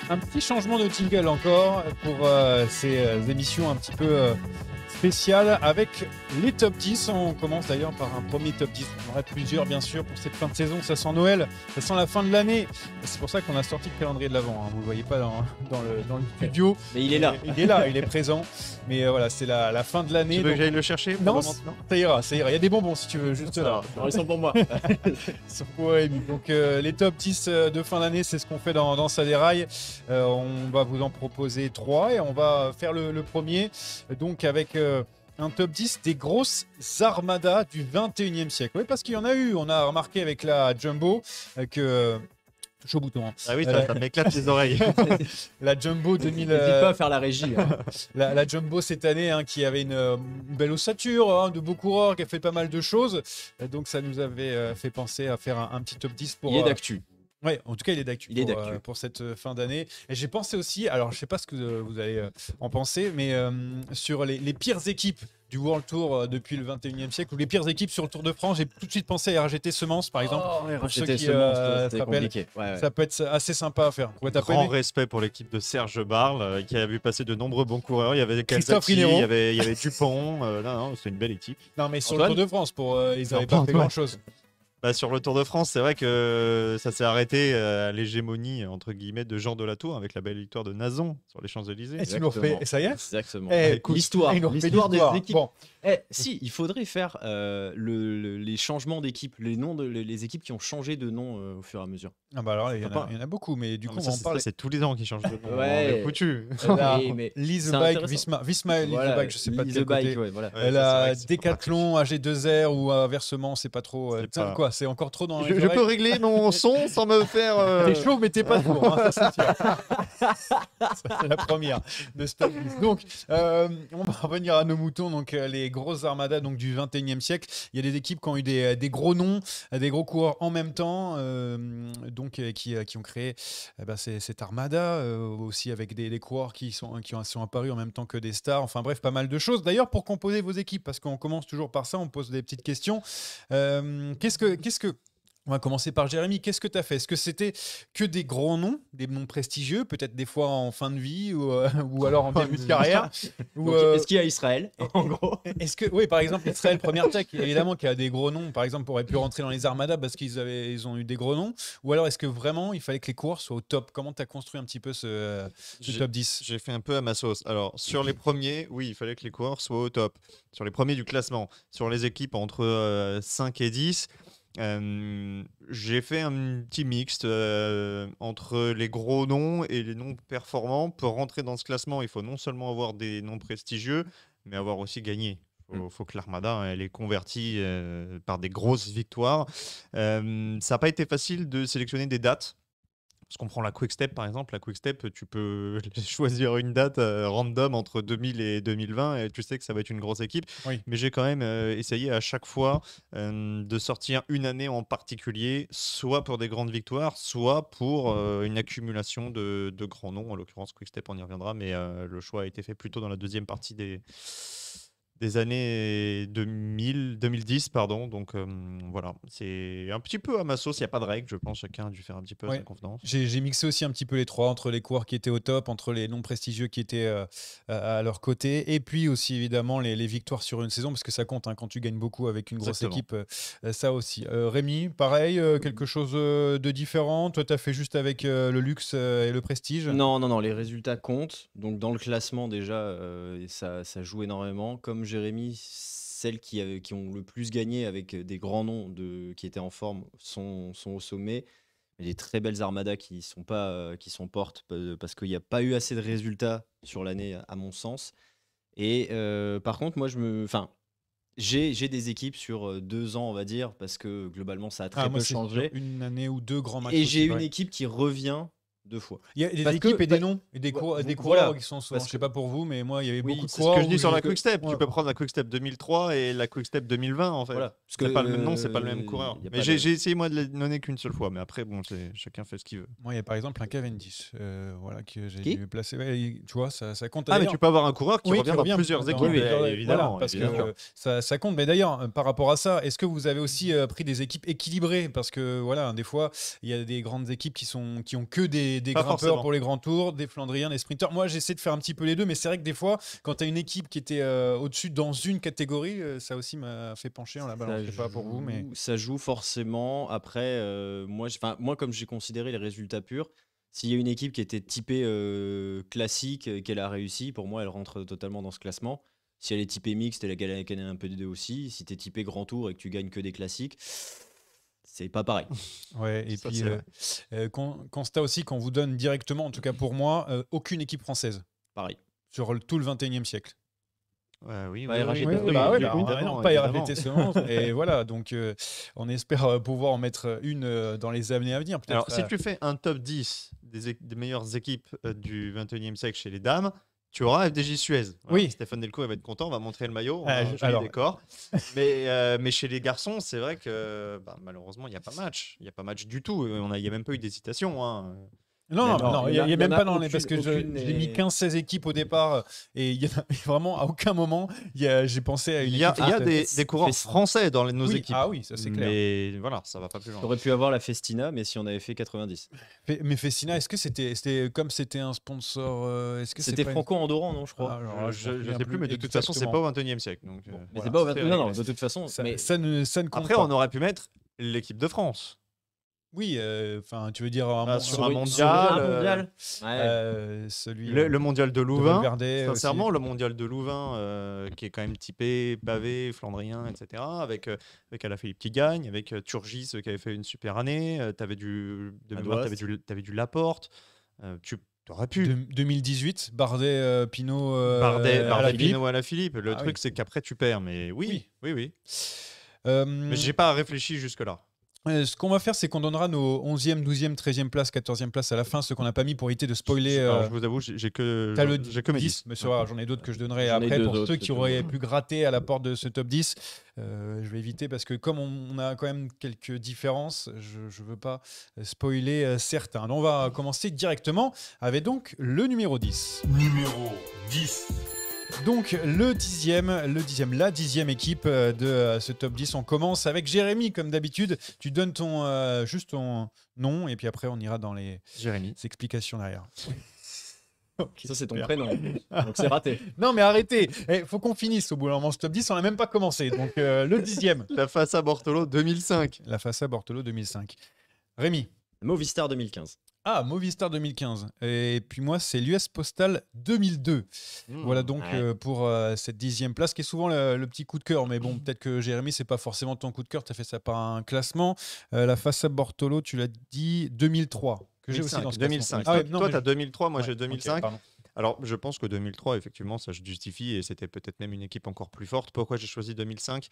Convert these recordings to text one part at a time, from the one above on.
Un petit changement de jingle encore pour ces émissions un petit peu spéciales avec les top 10. On commence d'ailleurs par un premier top 10. On en aura plusieurs bien sûr pour cette fin de saison. Ça sent Noël, ça sent la fin de l'année. C'est pour ça qu'on a sorti le calendrier de l'Avent. Vous ne le voyez pas dans le studio. Mais il est là. Il est là, il est présent. Mais voilà, c'est la fin de l'année. Tu veux donc... que j'aille le chercher? Non, ça ira, ça ira. Il y a des bonbons si tu veux, juste là. Ils sont pour moi. Ouais, donc les top 10 de fin d'année, c'est ce qu'on fait dans Ça déraille. On va vous en proposer 3 et on va faire le premier. Donc avec un top 10 des grosses armadas du 21e siècle. Oui, parce qu'il y en a eu. On a remarqué avec la Jumbo que... touche au bouton. Hein. Ah oui, ça m'éclate les oreilles. La Jumbo 2000. N'hésite pas à faire la régie. Hein. La Jumbo cette année, hein, qui avait une belle ossature, hein, de beaux coureurs, qui a fait pas mal de choses. Donc ça nous avait fait penser à faire un petit top 10 pour. Il est d'actu. Ouais, en tout cas, il est d'actu pour cette fin d'année. Et j'ai pensé aussi, alors je sais pas ce que vous allez en penser, mais sur les pires équipes du World Tour depuis le 21e siècle, ou les pires équipes sur le Tour de France, j'ai tout de suite pensé à RGT Semence, par exemple. RGT Semence, c'était compliqué. Ouais. Ça peut être assez sympa à faire. Grand respect pour l'équipe de Serge Barle, qui a vu passer de nombreux bons coureurs. Il y avait Christophe Calzati, Rinero. il y avait Dupont. C'est une belle équipe. Non, mais sur Antoine le Tour de France, ils n'avaient pas fait grand-chose. Bah, sur le Tour de France, c'est vrai que ça s'est arrêté à l'hégémonie entre guillemets de Jean Delatour avec la belle victoire de Nazon sur les Champs-Élysées. Et tu l'as fait, et ça y est. Exactement. L'histoire des équipes. Bon. Si, il faudrait faire les changements d'équipe, les noms les équipes qui ont changé de nom au fur et à mesure. Ah bah alors, il y en a beaucoup, mais du coup, on en parle. C'est tous les ans qu'ils changent de nom. Ouais. Foutu. Lise Bike, Visma et Lise Bike, je sais pas de quel côté. Ouais, voilà. La Décathlon, AG2R ou inversement, c'est pas trop. Quoi, c'est encore trop dans les Je peux régler mon son sans me faire. T'es chaud, mais t'es pas sourd, hein, ça c'est sûr. Ça, c'est la première de Stop 10. Donc, on va revenir à nos moutons, donc les grosses armadas donc, du 21e siècle. Il y a des équipes qui ont eu des gros noms, des gros coureurs en même temps, donc qui ont créé cette armada, aussi avec des coureurs qui sont apparus en même temps que des stars. Enfin bref, pas mal de choses. D'ailleurs, pour composer vos équipes, parce qu'on commence toujours par ça, on pose des petites questions. Qu'est-ce que on va commencer par Jérémy. Qu'est-ce que tu as fait? Est-ce que c'était que des gros noms, des noms prestigieux, peut-être des fois en fin de vie ou alors en début de carrière Est-ce qu'il y a Israël, en gros? Oui, par exemple, Israël, Première Tech, évidemment, qui a des gros noms, par exemple, aurait pu rentrer dans les armadas parce qu'ils ont eu des gros noms. Ou alors, est-ce que vraiment, il fallait que les coureurs soient au top? Comment tu as construit un petit peu ce top 10? J'ai fait un peu à ma sauce. Alors, sur les premiers, oui, il fallait que les coureurs soient au top. Sur les premiers du classement. Sur les équipes entre 5 et 10, j'ai fait un petit mixte entre les gros noms et les noms performants. Pour rentrer dans ce classement, il faut non seulement avoir des noms prestigieux, mais avoir aussi gagné. Il faut que l'Armada elle est convertie par des grosses victoires. Ça n'a pas été facile de sélectionner des dates. Parce qu'on prend la Quick-Step par exemple, la Quick-Step, tu peux choisir une date random entre 2000 et 2020 et tu sais que ça va être une grosse équipe. Oui. Mais j'ai quand même essayé à chaque fois de sortir une année en particulier, soit pour des grandes victoires, soit pour une accumulation de grands noms. En l'occurrence, Quick-Step, on y reviendra, mais le choix a été fait plutôt dans la deuxième partie des années 2010, pardon. Donc voilà, c'est un petit peu à ma sauce, il n'y a pas de règle, je pense, chacun a dû faire un petit peu sa confiance. J'ai mixé aussi un petit peu les trois, entre les coureurs qui étaient au top, entre les noms prestigieux qui étaient à leur côté, et puis aussi évidemment les victoires sur une saison, parce que ça compte quand tu gagnes beaucoup avec une grosse équipe, ça aussi. Rémi, pareil, quelque chose de différent? Toi, tu as fait juste avec le luxe et le prestige? Non, les résultats comptent. Donc dans le classement déjà, ça joue énormément. Comme Jérémy, celles qui ont le plus gagné avec des grands noms qui étaient en forme sont au sommet. Mais des très belles armadas qui sont portes parce qu'il n'y a pas eu assez de résultats sur l'année à mon sens. Et par contre, moi j'ai des équipes sur 2 ans, on va dire, parce que globalement ça a très peu changé. Une année ou deux grands matchs. Et j'ai une équipe qui revient 2 fois. Il y a des équipes et des noms, et des coureurs qui sont souvent, je sais pas pour vous, mais moi il y avait beaucoup de coureurs. C'est ce que je dis sur la Quick-Step. Tu peux prendre la Quick-Step 2003 et la Quick-Step 2020 en fait. Voilà. C'est pas le même nom, c'est pas le même coureur. Mais j'ai essayé moi de les donner qu'une seule fois, mais après bon, chacun fait ce qu'il veut. Moi il y a par exemple un Cavendish, voilà que j'ai dû placer. Tu vois, ça compte. Ah mais tu peux avoir un coureur qui revient dans plusieurs équipes, évidemment. Parce que ça compte. Mais d'ailleurs, par rapport à ça, est-ce que vous avez aussi pris des équipes équilibrées? Parce que voilà, des fois il y a des grandes équipes qui ont que des des Pas grimpeurs forcément. pour les grands tours, des flandriens, des sprinteurs. Moi, j'essaie de faire un petit peu les deux, mais c'est vrai que des fois, quand tu as une équipe qui était au-dessus dans une catégorie, ça aussi m'a fait pencher en la balance. Je sais pas pour vous, mais. Ça joue forcément. Après, moi, comme j'ai considéré les résultats purs, s'il y a une équipe qui était typée classique, qu'elle a réussi, pour moi, elle rentre totalement dans ce classement. Si elle est typée mixte, elle a gagné un peu des deux aussi. Si tu es typé grand tour et que tu gagnes que des classiques, c'est pas pareil. Ouais, et Ça, puis c'est vrai. constat aussi qu'on vous donne directement, en tout cas pour moi, aucune équipe française Pareil. sur tout le 21e siècle. Oui, Ouais, RHT, Oui, oui, bah ouais, évidemment, bah, non, pas RHT seulement. Et voilà, donc on espère pouvoir en mettre une dans les années à venir. Alors, Peut-être. si tu fais un top 10 des meilleures équipes du 21e siècle chez les dames, tu auras FDJ Suez. Voilà, Oui. Stéphane Delco il va être content, on va montrer le maillot, on a Ah, un joli alors. décor. Mais chez les garçons, c'est vrai que malheureusement, il n'y a pas match. Il n'y a pas match du tout. Il n'y a même pas eu d'hésitation. Hein. Non, il n'y a, il y même en a pas dans les. Parce que aucune j'ai mis n'est- 15-16 équipes au départ et il y a vraiment à aucun moment j'ai pensé à une Il y a, équipe. il y a française. des coureurs français dans nos Oui, équipes. ah oui, ça c'est clair. Mais voilà, ça va pas plus loin. T'aurais pu avoir la Festina, mais si on avait fait 90. Mais Festina, est-ce que c'était comme c'était un sponsor est-ce que C'était pas une- Franco-Andorran, non, je crois. Ah, alors là, Je m'en ne souviens sais plus, mais de toute façon, c'est exactement. pas au 21e siècle. Donc, Bon, Mais voilà, c'est pas au c'est 20 Non, non, réglé. de toute façon. Ça, mais ça ne compte Après, pas. on aurait pu mettre l'équipe de France. Oui, enfin, tu veux dire Sur un sur mondial, un mondial. celui Le mondial de Louvain. Valverde Sincèrement, aussi. le mondial de Louvain, qui est quand même typé pavé, flandrien, etc. Avec Alaphilippe qui gagne, avec Turgis qui avait fait une super année. T'avais de mémoire, Adoast. t'avais du Laporte. Tu aurais pu. 2018, Bardet, Pinot, Bardet, Alaphilippe. Pinot, Alaphilippe. Le Ah truc, oui. c'est qu'après, tu perds. Mais oui. Mais Mais j'ai pas réfléchi jusque-là. ce qu'on va faire, c'est qu'on donnera nos 11e, 12e, 13e place, 14e place à la fin, ce qu'on n'a pas mis pour éviter de spoiler. Alors, je vous avoue, j'ai que mes 10. Mais ça va, j'en ai d'autres que je donnerai J'en ai après deux pour autres ceux que qui tu auraient veux. pu gratter à la porte de ce top 10. Je vais éviter parce que comme on a quand même quelques différences, je ne veux pas spoiler certains. Donc on va commencer directement avec donc le numéro 10. Numéro 10. Donc la dixième équipe de ce top 10. On commence avec Jérémy comme d'habitude. Tu donnes juste ton nom et puis après on ira dans les Jérémy. explications derrière. Ça, c'est ton super. prénom. Donc c'est raté. Non mais arrêtez, faut qu'on finisse au bout d'un moment ce top 10, on n'a même pas commencé. Donc le 10e, La Fassa Bortolo 2005. la Fassa Bortolo 2005. Rémi. Movistar 2015. Ah, Movistar 2015. Et puis moi, c'est l'US Postal 2002. Voilà donc ouais. pour cette 10e place, qui est souvent le petit coup de cœur. Mais bon, peut-être que Jérémy, c'est pas forcément ton coup de cœur. Tu as fait ça par un classement. La Fassa Bortolo, tu l'as dit, 2003. Que j'ai aussi dans ce 2005. classement. Ah ouais, non, Toi, mais tu as 2003, moi ouais, j'ai ok, 2005. pardon. Alors, je pense que 2003, effectivement, ça se justifie et c'était peut-être même une équipe encore plus forte. Pourquoi j'ai choisi 2005 ?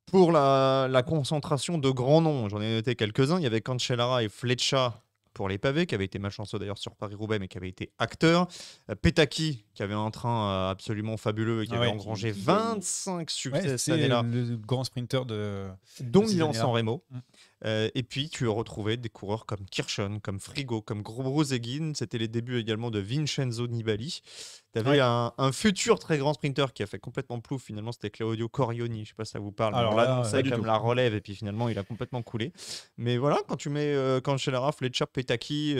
Pour la concentration de grands noms. J'en ai noté quelques-uns. Il y avait Cancellara et Fleccia pour les pavés, qui avait été malchanceux d'ailleurs sur Paris-Roubaix, mais qui avait été acteur. Petaki, qui avait un train absolument fabuleux et qui Ah avait ouais, engrangé qui- 25 succès Ouais, cette c'est année-là, le grand sprinter de. dont ces Milan années-là. San Remo. Mm. Et puis, tu retrouvais des coureurs comme Kirchhoff, comme Frigo, comme Grobrozeguin. C'était les débuts également de Vincenzo Nibali. Tu avais Ouais. un futur très grand sprinter qui a fait complètement plouf. Finalement, c'était Claudio Corioni. Je ne sais pas si ça vous parle. Mais Alors on là, l'annonçait pas du comme tout. la relève. Et puis finalement, il a complètement coulé. Mais voilà, quand tu mets Cancellara, Fletcher, Petaki,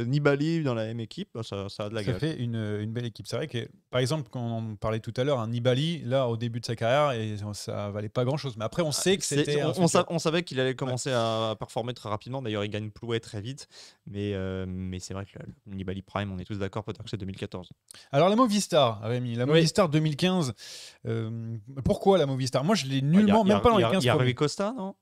Nibali dans la même équipe, bah, ça a de la Ça gueule. fait une belle équipe. C'est vrai que, par exemple, quand on parlait tout à l'heure, un Nibali, là, au début de sa carrière, et ça valait pas grand-chose. Mais après, on sait que c'était. On savait qu'il allait commencer à performer très rapidement. D'ailleurs, il gagne Plouet très vite. Mais c'est vrai que le Nibali Prime, on est tous d'accord, peut-être que c'est 2014. Alors, la Movistar, Rémi, la Oui. Movistar 2015, pourquoi la Movistar? Moi, je l'ai nullement, même pas dans les 15 Il y a premiers. Rui Costa, non?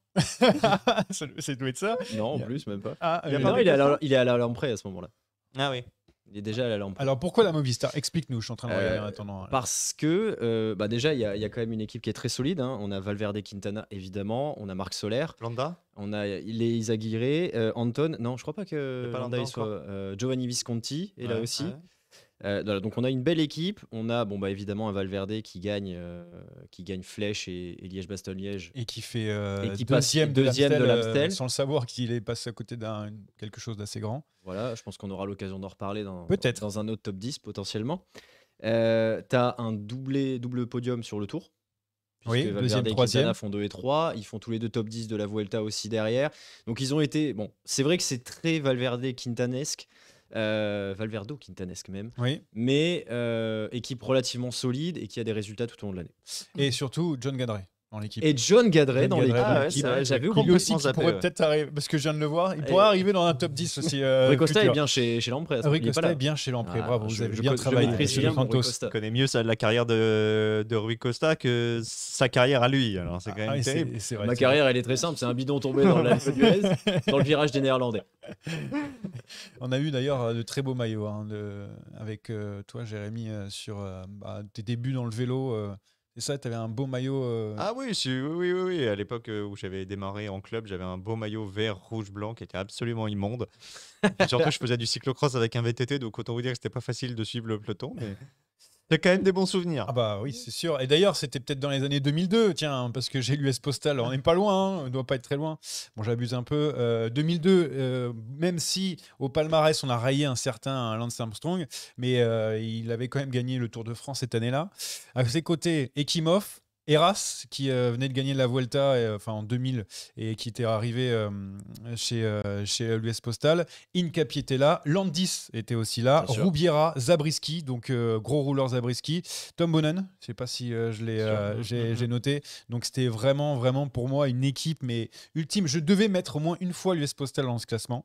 Ça doit être ça. Non, en Il y a- plus, même pas. Ah, Il y a euh, pas Non, il est à la Lamprey à ce moment-là. Ah oui. Il est déjà à la Lamprey. Alors, pourquoi la Movistar? Explique-nous, je suis en train de regarder en Euh, attendant. là. Parce que déjà, il y a quand même une équipe qui est très solide. Hein. On a Valverde Quintana, évidemment. On a Marc Soler. Landa? On a les Izaguirre. Anton. Non, je crois pas Il y que a pas Landa Landa y soit. Giovanni Visconti est là Ouais, aussi. ouais. Voilà, donc on a une belle équipe. On a évidemment un Valverde qui gagne Flèche et Liège-Bastogne-Liège. Et qui fait Et qui passe deuxième deuxième de l'Amstel. sans le savoir qu'il est passé à côté d'un quelque chose d'assez grand. Voilà, je pense qu'on aura l'occasion d'en reparler Peut-être. dans un autre top 10 potentiellement. T'as un double podium sur le tour. Oui, puisque deuxième, Valverde et troisième. Quintana font 2 et 3. Ils font tous les deux top 10 de la Vuelta aussi derrière. Donc ils ont été. Bon, c'est vrai que c'est très Valverde-Quintanesque. Valverde ou Quintanesque même. Oui. Mais équipe relativement solide et qui a des résultats tout au long de l'année. Et surtout, John Gadret dans l'équipe. Et John Gadret John dans Gadret l'équipe. dans l'équipe. Ah ouais, J'avais c'est oublié. Lui aussi, complètement qui zappé, pourrait ouais. peut-être arriver, parce que je viens de le voir, il Et- pourrait arriver dans un top 10 aussi. Rui Costa futur. est bien chez l'Empress. Rui il est pas Costa là. est bien chez Lamprey, Ah, bravo, vous je- avez je bien co- je travaillé. maîtrise chez bien les mon Rui Santos. Costa. Je connais mieux la carrière de Rui Costa que sa carrière à lui. Alors c'est quand même Ah oui, terrible. c'est vrai. Ma c'est carrière, elle est très simple. C'est un bidon tombé dans l'Alpe d'Huez, dans le virage des Néerlandais. On a eu d'ailleurs de très beaux maillots avec toi, Jérémy, sur tes débuts dans le vélo. C'est ça, tu avais un beau maillot. Ah oui, oui. À l'époque où j'avais démarré en club, j'avais un beau maillot vert, rouge, blanc qui était absolument immonde. Et surtout, je faisais du cyclocross avec un VTT, donc autant vous dire que c'était pas facile de suivre le peloton, mais c'est quand même des bons souvenirs. Ah bah oui, c'est sûr. Et d'ailleurs, c'était peut-être dans les années 2002, tiens, parce que j'ai l'US Postal. On n'est pas loin, hein, on ne doit pas être très loin. Bon, j'abuse un peu. 2002, même si au palmarès, on a rayé un certain Lance Armstrong, mais il avait quand même gagné le Tour de France cette année-là. À ses côtés, Ekimov, Heras, qui venait de gagner la Vuelta en 2000 et qui était arrivé chez l'US Postal. Incapi était là, Landis était aussi là, Bien sûr. Roubiera, Zabriskie, donc gros rouleur Zabriskie, Tom Bonnen, je ne sais pas si j'ai noté. Donc c'était vraiment pour moi une équipe, mais ultime. Je devais mettre au moins une fois l'US Postal dans ce classement.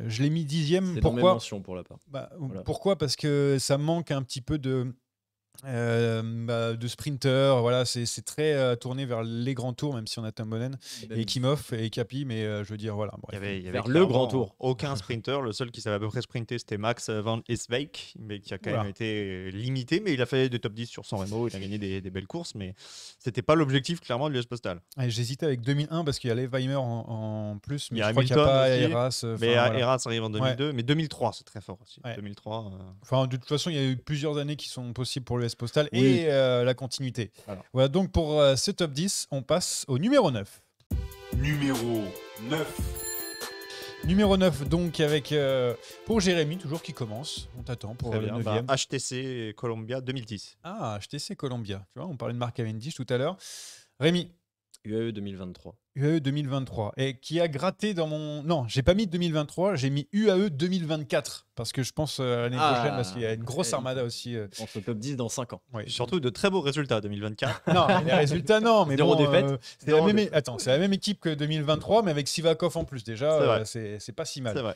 Je l'ai mis 10e. C'est dans mes Pourquoi mentions pour la part. Voilà. Pourquoi Parce que ça manque un petit peu de sprinter, voilà, c'est très tourné vers les grands tours, même si on a Tom Bonnen et Kimov et Capi, mais je veux dire, voilà. Bref. Il y avait Vers le clairement grand tour. Aucun sprinter. Le seul qui savait à peu près sprinter, c'était Max Van Eswijk, mais qui a quand Oula. même été limité. Mais il a fait des top 10 sur San Remo. Il a gagné des belles courses, mais c'était pas l'objectif clairement de l'US Postal. Et j'hésitais avec 2001 parce qu'il y a Weimer en plus, mais Il y a je crois qu'il n'y a Hamilton pas aussi, Heras. Mais voilà. Heras arrive en 2002, mais 2003, c'est très fort aussi. Ouais. 2003. Enfin, de toute façon, il y a eu plusieurs années qui sont possibles pour l'US Postal Oui. et la continuité. Voilà, donc pour ce top 10, on passe au numéro 9. Numéro 9. Numéro 9, donc avec pour Jérémy, toujours qui commence. On t'attend pour Très le bien. 9e. HTC Columbia 2010. Ah, HTC Columbia. Tu vois, on parlait de Mark Cavendish tout à l'heure. Rémi, UAE 2023. UAE 2023. Et qui a gratté dans mon... Non, j'ai pas mis 2023, j'ai mis UAE 2024. Parce que je pense l'année prochaine, parce qu'il y a une grosse armada aussi. On se top 10 dans 5 ans. Ouais. Surtout de très beaux résultats 2024. Non, les résultats, non. Mais Zéro bon, défaite. c'est la même... Attends, c'est la même équipe que 2023, mais avec Sivakov en plus. C'est Déjà, vrai. c'est pas si mal. C'est vrai.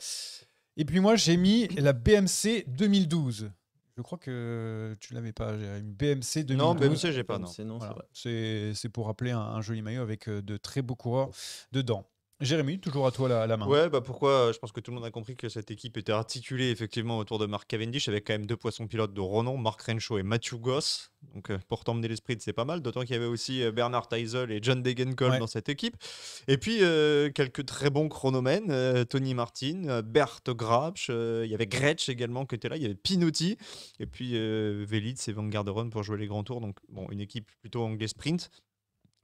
Et puis moi, j'ai mis la BMC 2012. Je crois que tu l'avais pas, Jérémy. BMC 2012. Non, BMC, j'ai pas, non. Non, Voilà. c'est vrai. C'est pour rappeler un joli maillot avec de très beaux coureurs dedans. Jérémy, toujours à toi la main. Ouais, bah pourquoi je pense que tout le monde a compris que cette équipe était articulée effectivement autour de Mark Cavendish avec quand même deux poissons pilotes de renom, Mark Renshaw et Matthew Goss. Donc pour t'emmener les sprints, c'est pas mal. D'autant qu'il y avait aussi Bernard Teisel et John Degenkolb Ouais. dans cette équipe. Et puis quelques très bons chronomènes, Tony Martin, Bert Grabsch, il y avait Gretsch également qui était là, il y avait Pinotti et puis Velits et Van Garderen pour jouer les grands tours. Donc bon, une équipe plutôt anglais sprint.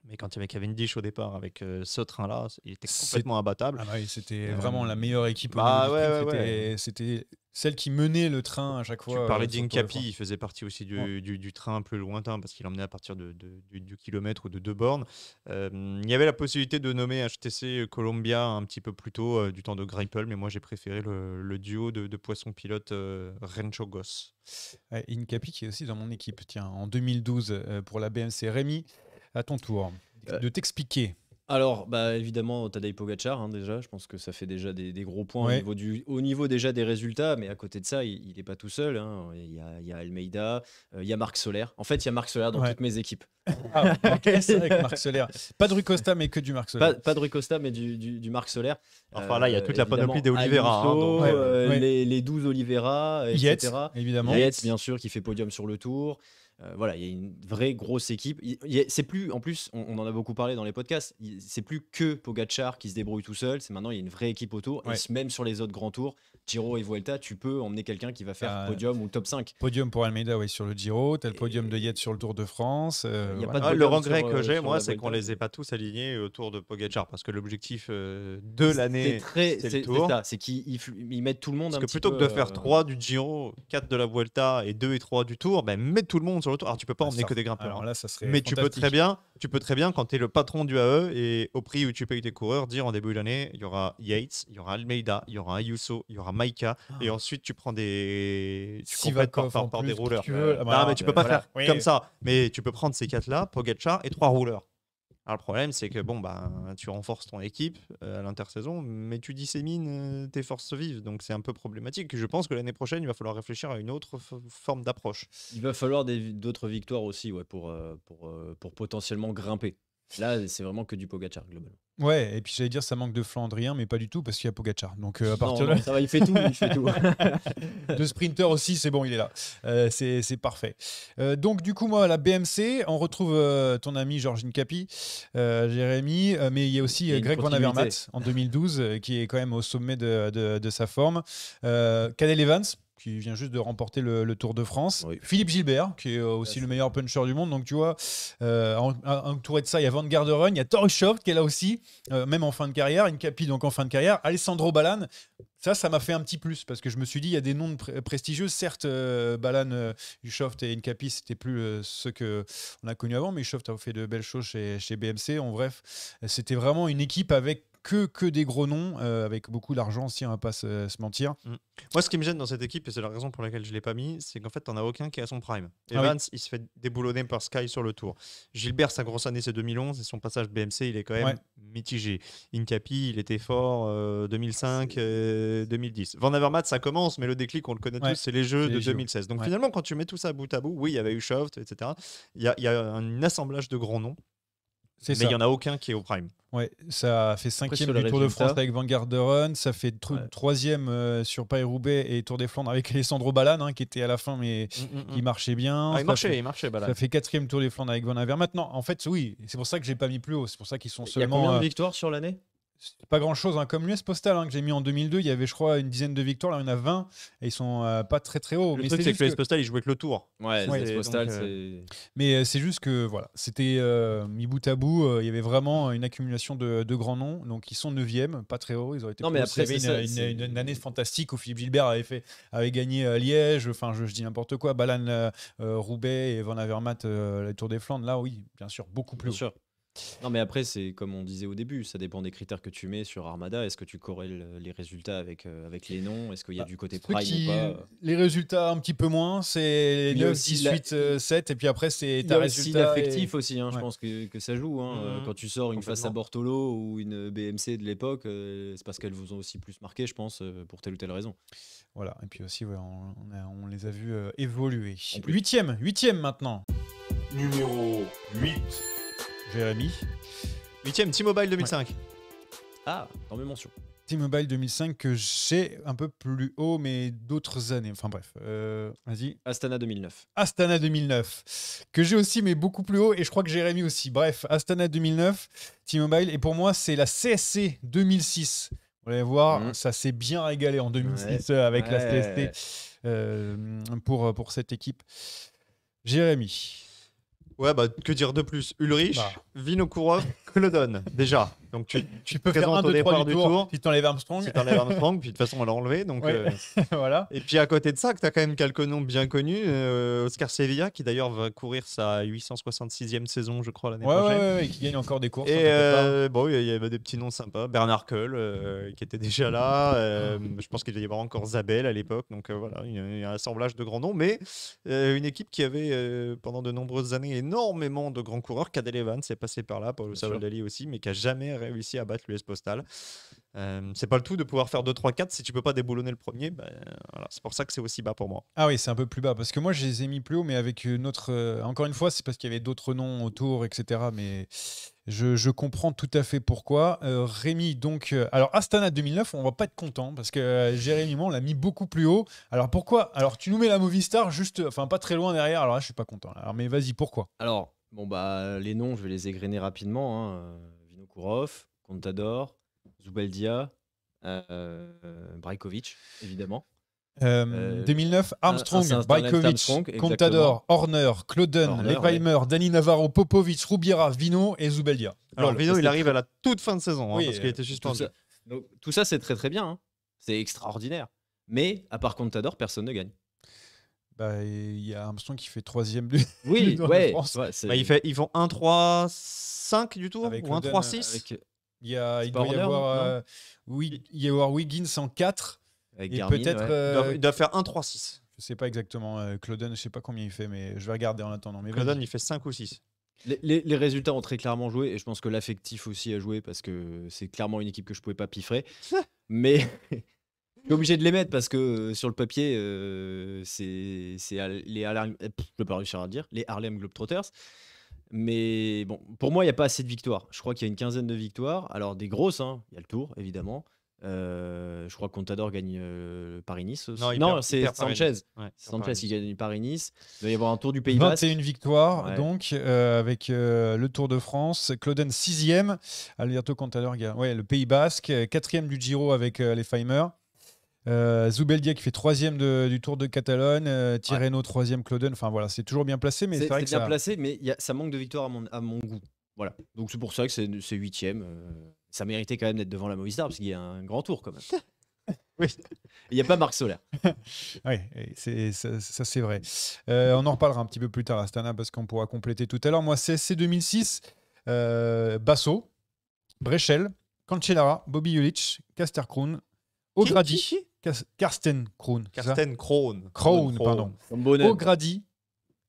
Mais quand il y avait Cavendish au départ avec ce train-là, il était complètement imbattable. Ah bah oui, c'était Euh, vraiment la meilleure équipe. au bah niveau du ouais, sprint. ouais, C'était celle qui menait le train à chaque Tu fois. parlais sur le Tour de d'Incapi, France. il faisait partie aussi Ouais. du train plus lointain parce qu'il emmenait à partir du kilomètre ou de 2 bornes. Il y avait la possibilité de nommer HTC Columbia un petit peu plus tôt du temps de Greipel, mais moi j'ai préféré le duo de poissons pilotes Renshaw Goss. Ouais, Incapi qui est aussi dans mon équipe. Tiens, en 2012 pour la BMC. Rémi, à ton tour de t'expliquer. Alors, bah, évidemment, Tadej Pogacar, déjà. Je pense que ça fait déjà des gros points Ouais. au niveau déjà des résultats. Mais à côté de ça, il n'est pas tout seul. Hein. Il y a Almeida, il y a Marc Soler. En fait, il y a Marc Soler dans Ouais. toutes mes équipes. Ah, ok, c'est vrai que Marc Soler. Pas de Rui Costa, mais que du Marc Soler. Pas de Rui Costa, mais du Marc Soler. Enfin là, il y a toute la Évidemment, panoplie des Oliveira. Ayuso, Donc, Ouais, ouais. les 12 Oliveira, Yates, etc. évidemment. Yates, bien sûr, qui fait podium sur le Tour. Voilà, il y a une vraie grosse équipe. C'est plus, en plus, on en a beaucoup parlé dans les podcasts. C'est plus que Pogacar qui se débrouille tout seul. C'est maintenant il y a une vraie équipe autour. Ouais. Et même sur les autres grands tours, Giro et Vuelta, tu peux emmener quelqu'un qui va faire podium ou top 5. Podium pour Almeida, oui, sur le Giro. T'as le podium de Yates sur le Tour de France. Il y a voilà. pas de le podium regret sur, que j'ai, sur moi, la c'est qu'on Vuelta. les ait pas tous alignés autour de Pogacar parce que l'objectif de l'année, c'est le C'est Tour. ça, c'est qu'ils mettent tout le monde Parce un que petit plutôt peu, que de faire 3 du Giro, 4 de la Vuelta et 2 et 3 du Tour, ben, mettre tout le monde sur sur le tour. Alors tu peux pas emmener que des grimpeurs. Alors hein. là, ça serait Mais tu peux fantastique. très bien, quand tu es le patron du AE et au prix où tu payes tes coureurs, dire en début d'année, il y aura Yates, il y aura Almeida, il y aura Ayuso, il y aura Maika, et ensuite tu prends tu complètes Sivakov en par des plus, qui rouleurs. tu veux. Ah, Non, bah, mais tu peux pas voilà. faire Oui. comme ça. Mais tu peux prendre ces 4-là, Pogacar et 3 rouleurs. Alors le problème, c'est que bon, bah, tu renforces ton équipe à l'intersaison, mais tu dissémines tes forces vives. Donc c'est un peu problématique. Je pense que l'année prochaine, il va falloir réfléchir à une autre forme d'approche. Il va falloir d'autres victoires aussi pour potentiellement grimper. Là, c'est vraiment que du Pogacar, globalement. Ouais, et puis j'allais dire ça manque de Flandrien, mais pas du tout parce qu'il y a Pogacar. Donc à partir Non, ça va, il fait tout. Il fait tout. de sprinter aussi, c'est bon, il est là. C'est parfait. Donc du coup, moi, à la BMC, on retrouve ton ami Georges Nkapi, Jérémy, mais il y a aussi Il y a une Greg Van continuité. Avermaet en 2012, qui est quand même au sommet de sa forme. Cadel Evans, qui vient juste de remporter le Tour de France. Oui. Philippe Gilbert, qui est aussi le meilleur puncher du monde. Donc tu vois, entouré de ça, il y a Van Garderen, il y a Torreshoft qui est là aussi, même en fin de carrière, Nkapi donc en fin de carrière, Alessandro Ballan. Ça m'a fait un petit plus parce que je me suis dit, il y a des noms prestigieux. Certes, Ballan, Ushoft et Nkapi, c'était plus ceux qu'on a connus avant, mais Ushoft a fait de belles choses chez BMC. En bref, c'était vraiment une équipe avec que des gros noms, avec beaucoup d'argent aussi, on va pas se mentir. Moi, ce qui me gêne dans cette équipe, et c'est la raison pour laquelle je ne l'ai pas mis, c'est qu'en fait, tu n'en as aucun qui est à son prime. Ah oui. Evans, il se fait déboulonner par Sky sur le tour. Gilbert, sa grosse année, c'est 2011, et son passage BMC, il est quand même Ouais. mitigé. Incapi, il était fort 2005, 2010. Van Avermaet, ça commence, mais le déclic, on le connaît Ouais. tous, c'est les Jeux C'est de les Jeux. 2016. Donc Ouais. finalement, quand tu mets tout ça bout à bout, oui, il y avait eu Shoft, etc. Il y a un assemblage de grands noms, C'est mais ça. il n'y en a aucun qui est au prime. Ouais, ça fait Après, 5e sur du les Tour de résultats- France avec Van Garderen, ça fait Ouais. 3e sur Paris-Roubaix et Tour des Flandres avec Alessandro Ballan, qui était à la fin, mais qui marchait bien. Ah, il marchait, Ballan. Ça fait 4e Tour des Flandres avec Van Avermaet. Maintenant, en fait, oui, c'est pour ça que j'ai pas mis plus haut. C'est pour ça qu'ils sont Il y a seulement. combien de victoires sur l'année? C'est pas grand chose, comme l'US Postal que j'ai mis en 2002, il y avait je crois une dizaine de victoires, là il y en a 20 et ils sont pas très très hauts. Le Mais truc, c'est c'est juste que le que- Postal, il jouait que le tour. Ouais, Ouais, le Postal, donc, c'est. Mais c'est juste que voilà, c'était mis bout à bout, il y avait vraiment une accumulation de grands noms, donc ils sont 9e, pas très haut, ils auraient été Non, plus mais hauts. après, Il y c'est avait ça, une année fantastique où Philippe Gilbert avait gagné Liège, enfin je dis n'importe quoi, Ballan, Roubaix et Van Avermaet le Tour des Flandres, là oui, bien sûr, beaucoup plus Bien haut. sûr. Non, mais après, c'est comme on disait au début, ça dépend des critères que tu mets sur Armada. Est-ce que tu corrèles les résultats avec les noms? Est-ce qu'il y a du côté Ceux prime ou pas? Les résultats un petit peu moins, c'est Il y a 9, aussi 18, 7, et puis après c'est Il y ta a aussi résultat. l'affectif aussi, je Ouais. pense que ça joue. Mhm. Quand tu sors une face à Complètement. Bortolo ou une BMC de l'époque, c'est parce qu'elles vous ont aussi plus marqué, je pense, pour telle ou telle raison. Voilà, et puis aussi ouais, on les a vus évoluer. En plus. 8e maintenant, Numéro 8. Jérémy. 8e, T-Mobile 2005. Ah, dans mes mentions. T-Mobile 2005 que j'ai un peu plus haut, mais d'autres années. Enfin bref, vas-y. Astana 2009. Astana 2009, que j'ai aussi, mais beaucoup plus haut, et je crois que Jérémy aussi. Bref, Astana 2009, T-Mobile, et pour moi, c'est la CSC 2006. Vous allez voir, Mhm. ça s'est bien régalé en 2006 avec la CSC pour cette équipe. Jérémy. Ouais, bah que dire de plus? Ulrich, Bah. Vinokourov, Klodon, déjà. Donc tu peux faire présentes 1, au 2, 3 départ du du tour, tour. si t'enlèves Armstrong. Si t'enlèves Armstrong, puis de toute façon on l'a enlevé. Donc, Ouais. Voilà. Et puis à côté de ça, que tu as quand même quelques noms bien connus. Oscar Sevilla, qui d'ailleurs va courir sa 866e saison, je crois, l'année Ouais, prochaine. ouais, qui gagne encore des courses. Et t'inquiète pas. bon, il y avait des petits noms sympas. Bernard Kohl, qui était déjà là. Je pense qu'il devait y avoir encore Zabel à l'époque. Donc voilà, il y a un assemblage de grands noms. Mais une équipe qui avait pendant de nombreuses années énormément de grands coureurs. Cadel Evans est passé par là, Paulo Bien sûr. Savaldali aussi, mais qui a jamais réussi à battre l'US Postal. C'est pas le tout de pouvoir faire 2, 3, 4. Si tu peux pas déboulonner le premier, voilà, c'est pour ça que c'est aussi bas pour moi. Ah oui, c'est un peu plus bas. Parce que moi, je les ai mis plus haut, mais avec une autre. Encore une fois, c'est parce qu'il y avait d'autres noms autour, etc. Mais je comprends tout à fait pourquoi. Rémi, donc. Alors, Astana 2009, on va pas être content parce que Jérémy, moi, on l'a mis beaucoup plus haut. Alors, pourquoi? Alors, tu nous mets la Movistar juste. Enfin, pas très loin derrière. Alors là, je suis pas content. Alors, mais vas-y, pourquoi? Alors, bon, bah, les noms, je vais les égrener rapidement. Vinokourov, Contador, Zubeldia, Brajkovic, évidemment. 2009, Armstrong, c'est un Lance Brajkovic, Armstrong, exactement. Contador, Horner, Kloden, Horner, Leipheimer, Dani Navarro, Popovic, Rubiera, Vino et Zubeldia. Alors, Lol. Vino, ça, il arrive à la toute fin de saison, Oui, parce qu'il était Tout suspendu. ça, donc, tout ça, c'est très très bien. C'est extraordinaire. Mais à part Contador, personne ne gagne. Bah, il y a Armstrong qui fait 3e du Oui, Tour de ouais. France. ouais, c'est- Bah, ils font 1-3-5 du tour Avec ou Clauden, 1-3-6 avec, Il pas doit y Horner, avoir, non oui, il y avoir Wiggins en 4 avec et Garmin, peut-être, ouais. Ils doivent faire 1-3-6. je sais pas exactement, Clauden, je sais pas combien il fait, mais je vais regarder en attendant. Mais Clauden, vas-y. il fait 5 ou 6. Les résultats ont très clairement joué et je pense que l'affectif aussi a joué parce que c'est clairement une équipe que je pouvais pas piffrer. Mais je suis obligé de les mettre parce que sur le papier, je peux pas réussir à le dire, les Harlem Globetrotters. Mais bon, pour moi, il n'y a pas assez de victoires. Je crois qu'il y a une quinzaine de victoires. Alors, des grosses, hein. Il y a le Tour, évidemment. Je crois que Contador gagne Paris-Nice aussi. Non, il Non, perd- il c'est perd Sanchez. Paris-Nice. Ouais, C'est Sanchez Paris-Nice. qui gagne Paris-Nice. Il va y avoir un Tour du Pays Basque. 21 victoires, Ouais. donc, avec le Tour de France. Clauden 6e. Alberto Contador, ouais, le Pays Basque. 4e du Giro avec les Feimer. Zubeldia qui fait 3e du Tour de Catalogne. Tirreno 3e, Clauden. Enfin voilà, c'est toujours bien placé, mais c'est vrai C'est que bien ça. placé, mais ça manque de victoires à mon goût. Voilà. Donc c'est pour ça que c'est 8e. Ça méritait quand même d'être devant la Movistar parce qu'il y a un grand tour quand même. Oui. Il n'y a pas Marc Soler. Oui, ça c'est vrai. On en reparlera un petit peu plus tard, Astana, parce qu'on pourra compléter tout à l'heure. Moi, CSC 2006, Basso, Brechel, Cancellara, Bobby Julich, Casterkroon, O'Grady, Karsten Kroon. c'est ça Karsten Kroon. Kroon, pardon. Comme Bonnet. O'Grady,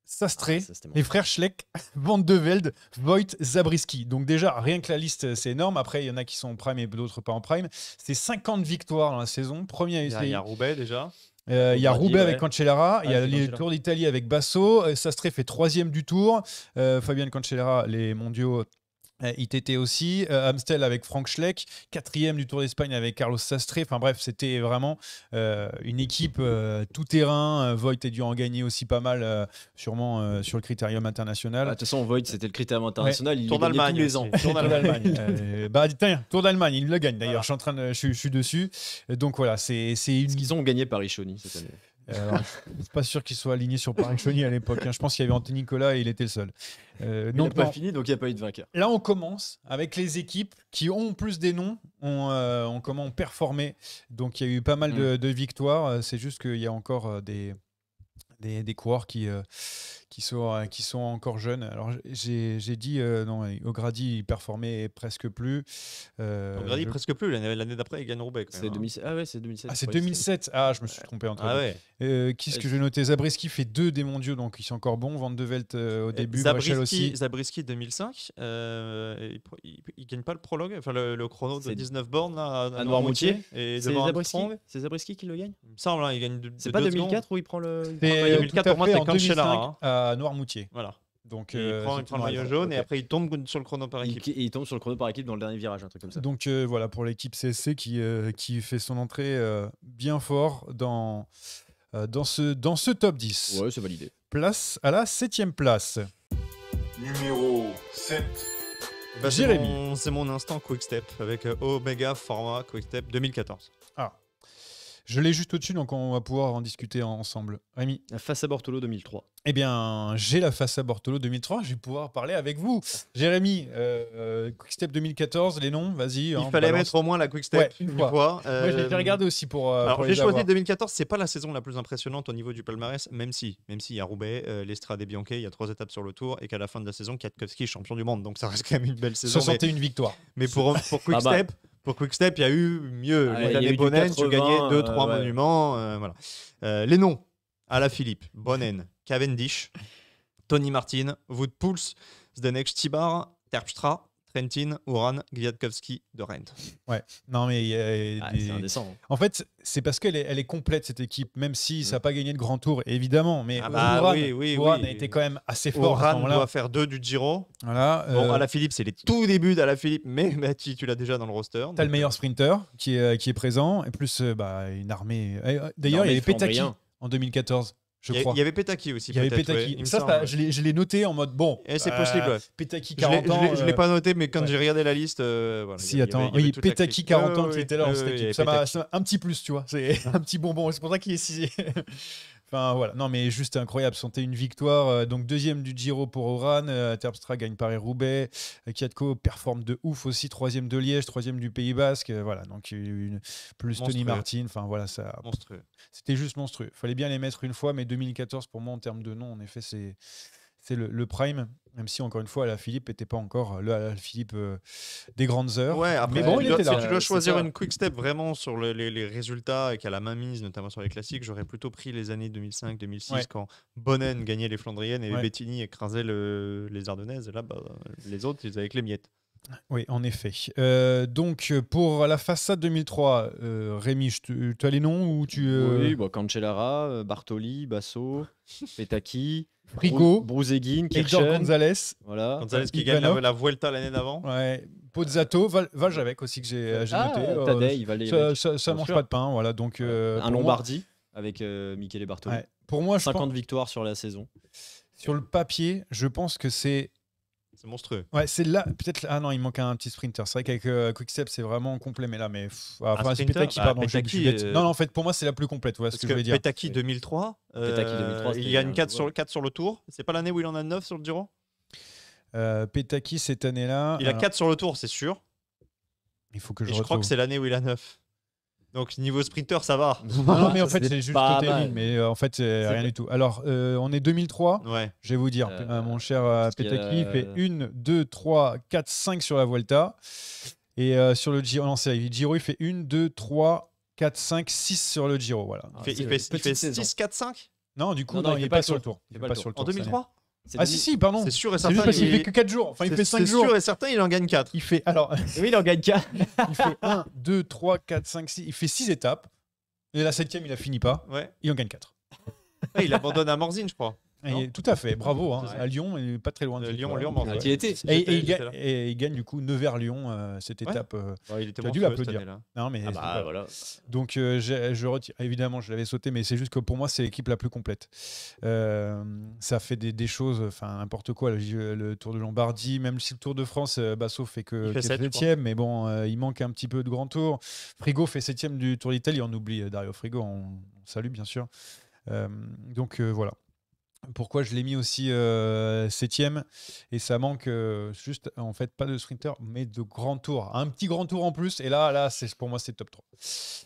Sastré, Ah, ça, c'était mon les frères Schleck, Van de Velde, Voigt, Zabriskie. Donc déjà, rien que la liste, c'est énorme. Après, il y en a qui sont en prime et d'autres pas en prime. C'est 50 victoires dans la saison. Premier Il y a Roubaix déjà. il y a O'Grady, Roubaix avec ouais. Cancellara, il y a c'est les Cancellara. Tours d'Italie avec Basso, Sastré fait 3e du Tour, Fabian Cancellara, les mondiaux ITT aussi, Amstel avec Frank Schleck, 4e du Tour d'Espagne avec Carlos Sastre. Enfin bref, c'était vraiment une équipe tout terrain. Voigt a dû en gagner aussi pas mal, sûrement sur le critérium Ah, international. De toute façon, Voigt, c'était le critère international. Il Tour le gagnait d'Allemagne tous les ans. aussi. Tour Tour d'Allemagne. d'Allemagne. Bah, tiens, Tour d'Allemagne, il le gagne d'ailleurs. Voilà. Je suis dessus. Donc voilà, c'est une. Parce qu'ils ont gagné Paris-Chauny cette année. Alors, je suis pas sûr qu'il soit aligné sur Paris-Chauny à l'époque. Je pense qu'il y avait Anthony Nicolas et il était le seul. Il Donc, n'a pas non. fini, donc il n'y a pas eu de vainqueur. Là, on commence avec les équipes qui ont plus des noms, ont performé. Donc, il y a eu pas mal de victoires. C'est juste qu'il y a encore des coureurs qui sont encore jeunes. Alors, j'ai dit, non, O'Grady, il performait presque plus. O'Grady, je- presque plus. L'année d'après, il gagne Roubaix. quand C'est même, hein. 2007. Ah ouais, c'est 2007. Ah, c'est Ouais, 2007. Ah, je me suis trompé entre Ah deux. ouais. Qui est-ce que j'ai noté? Zabriskie fait 2 des mondiaux, donc ils sont encore bons. Van de Velde au début, Brechel aussi. Zabriskie 2005, il gagne pas le prologue, enfin le chrono de C'est 19 bornes là, à Noirmoutier. et C'est devant Zabriskie. Armstrong. C'est Zabriskie qui le gagne. Il me semble, hein, il gagne de C'est pas 2004 où il prend le. C'est, Ah, tout 2004, à pour moi, fait, c'est en 2005 Cancellara, à Noirmoutier. Voilà. Donc, Il prend le maillot jaune et après il tombe sur le chrono par équipe. Et il tombe sur le chrono par équipe dans le dernier virage, un truc comme ça. Donc voilà pour l'équipe CSC qui fait son entrée bien fort dans ce top 10. Ouais, c'est validé. Place à la 7e place. Numéro 7. Bah, Jérémy. c'est mon instant Quickstep avec Omega Format Quickstep 2014. Ah. Je l'ai juste au-dessus, donc on va pouvoir en discuter ensemble. Rémi? Face à Bortolo 2003. Eh bien, j'ai la face à Bortolo 2003, je vais pouvoir parler avec vous. Jérémy, Quickstep 2014, les noms, vas-y. Il hein, fallait balance. mettre au moins la Quickstep Ouais, une fois. fois. Moi, j'ai regardé aussi pour Alors, pour j'ai les choisi avoir. 2014, c'est pas la saison la plus impressionnante au niveau du palmarès, même si il y a Roubaix, l'Estrade et Bianchi, il y a 3 étapes sur le Tour, et qu'à la fin de la saison, Kwiatkowski est champion du monde, donc ça reste quand même une belle saison. 61 victoires. Mais pour Quickstep, pour Quickstep, il y a eu mieux. Ah, il y a L'année eu du Bonnen, tu 80, gagnais 2-3 ouais. monuments. Voilà. Les noms: Alaphilippe, Bonnen, Cavendish, Tony Martin, Wout Poels, Zdenek Stibar, Terpstra, Trentin, Uran, Kwiatkowski, de Rennes. Ouais. Non, mais il y a Ah, des- c'est indécent. hein. En fait, c'est parce qu'elle est complète, cette équipe, même si ça n'a pas gagné de grand tour, évidemment. Mais Ah bah Uran, oui, Uran oui. a été quand même assez fort à ce Uran moment-là. doit faire 2 du Giro. Voilà, Bon, Alaphilippe, c'est les tout débuts d'Alaphilippe, mais tu l'as déjà dans le roster. t'as le donc, meilleur sprinter qui est présent, et plus une armée. D'ailleurs, il y avait Petaki Flandrien. en 2014, je Il y crois. avait Petaki aussi. Il y avait peut-être, Petaki. ouais, il me Ça, semble. je l'ai noté en mode bon. Et c'est possible, ouais. Petaki Je l'ai- 40 ans. je l'ai pas noté, mais quand ouais. j'ai regardé la liste, voilà, Si, il y avait- attends, il y avait oui, toute la Petaki clique. 40 ans Ouais, qui ouais, était là dans ouais, cette ouais, il y équipe. avait Ça m'a Petaki. un petit plus, tu vois. C'est un petit bonbon. C'est pour ça qu'il est 6e. Enfin voilà, non mais juste incroyable, 101 victoires, donc deuxième du Giro pour Oran, Terpstra gagne Paris-Roubaix, Kiatko performe de ouf aussi, troisième de Liège, troisième du Pays Basque, voilà, donc plus Tony Monstrueux. Martin, enfin voilà, Monstrueux. c'était juste monstrueux. Fallait bien les mettre une fois, mais 2014 pour moi en termes de nom, en effet, c'est le prime, même si encore une fois, la Philippe n'était pas encore le Philippe des grandes heures. Ouais, après, mais bon, tu il dois- était là. si tu dois C'est choisir ça. une quick step vraiment sur les résultats et qu'à la main mise, notamment sur les classiques, j'aurais plutôt pris les années 2005-2006 Ouais. quand Bonnen gagnait les Flandriennes et Ouais. Bettini écrasait les Ardennaises. Et là, bah, les autres, ils avaient que les miettes. Oui, en effet. Donc, pour la façade 2003, Rémi, tu as les noms ou tu. Oui, bah, Cancellara, Bartoli, Basso, Petacchi, Frigo, Bruseguin, Hector Kirchen. Gonzalez, Voilà. Gonzalez qui gagne Ivanov. la Vuelta l'année d'avant. ouais, Pozzato, Valjavec aussi que j'ai noté. Tadej, il va les Ça bien mange sûr. pas de pain, voilà. Donc, un pour moi- Lombardie avec Michele Bartoli. ouais, pour moi, je 50 pense, victoires sur la saison. sur le papier, je pense que c'est. C'est monstrueux. Ouais, c'est là, peut-être. Ah non, il manque un petit sprinter. C'est vrai qu'avec Quickstep, c'est vraiment complet, mais là, mais. Enfin, c'est sprinter Petacchi, Bah, pardon. Petacchi, je suis bête. Non, non, en fait, pour moi, c'est la plus complète. Voilà ce Parce que je voulais que dire. Petacchi Oui. 2003, Petacchi 2003, il c'était, gagne 4 ouais. sur le tour. C'est pas l'année où il en a 9 sur le Giro Petacchi, cette année-là. Il a alors, 4 sur le tour, c'est sûr. il faut que Et je je crois retrouve. que c'est l'année où il a 9. Donc niveau sprinter, ça va. Non, mais en fait, C'était c'est juste pas côté mal. ligne, mais en fait, c'est rien pas- du tout. Alors, on est 2003. Ouais. Je vais vous dire, mon cher qu'il y a- Petacchi fait 1, 2, 3, 4, 5 sur la Vuelta. Et sur le Giro, non, c'est le Giro, il fait 1, 2, 3, 4, 5, 6 sur le Giro. Voilà. Ah, Il c'est fait petite saison. 6, 4, 5 Non, du coup, Non, non, non, il n'est pas sur le tour. Il Il fait est pas pas le sur le en tour. cette année. 2003. Ah, si, pardon. C'est sûr et C'est certain. juste parce qu'il il- fait que 4 jours. Enfin, il fait 5 c'est jours. sûr et certain, il en gagne 4. Il fait, alors, Oui, il en gagne 4. il fait 1, 2, 3, 4, 5, 6. Il fait 6 étapes. Et la 7e, il la finit pas. Ouais. Il en gagne 4. Et il abandonne à Morzine, je crois. Non Tout à fait, bravo. Hein. C'est ça. À Lyon, il est pas très loin de Lyon, Lyon, Morzine. Qui était Et il J'étais gagne, là. et il gagne du coup Nevers-Lyon, cette Ouais. étape. Ouais, il était Tu as dû monstrueux, cette l'applaudir. année-là. Non, mais Ah bah voilà. donc je retire. Évidemment, je l'avais sauté, mais c'est juste que pour moi, c'est l'équipe la plus complète. Ça fait des choses, enfin n'importe quoi. Le Tour de Lombardie, même si le Tour de France, Basso fait que Il fait 7, je 7e, mais bon, il manque un petit peu de grand tour. Frigo fait 7e du Tour d'Italie. On oublie Dario Frigo, on salue bien sûr. Donc voilà. Pourquoi je l'ai mis aussi 7e, et ça manque juste en fait pas de sprinter mais de grand tour, un petit grand tour en plus, et là c'est pour moi c'est top 3.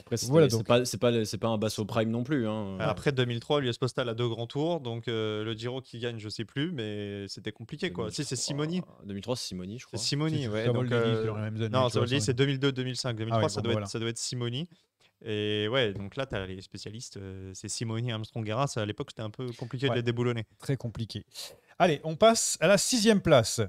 Après, c'est Voilà, c'est donc. pas un Basso Prime non plus. Hein. Après 2003, l'US Postal a 2 grands tours. Donc le Giro qui gagne, je sais plus, mais c'était compliqué quoi. Si, c'est Simoni. 2003, c'est Simoni, je C'est crois. Simoni, ouais. Ça Donc, vole des livres dans les mêmes années, non, tu ça vois, veut dire ça. c'est 2002-2005. 2003, ouais, ça, bon, doit voilà. être, ça doit être Simoni. Et ouais, donc là, tu as les spécialistes, c'est Simoni, Armstrong, Gerrans. À l'époque, c'était un peu compliqué de Ouais. les déboulonner. Très compliqué. Allez, on passe à la 6e place.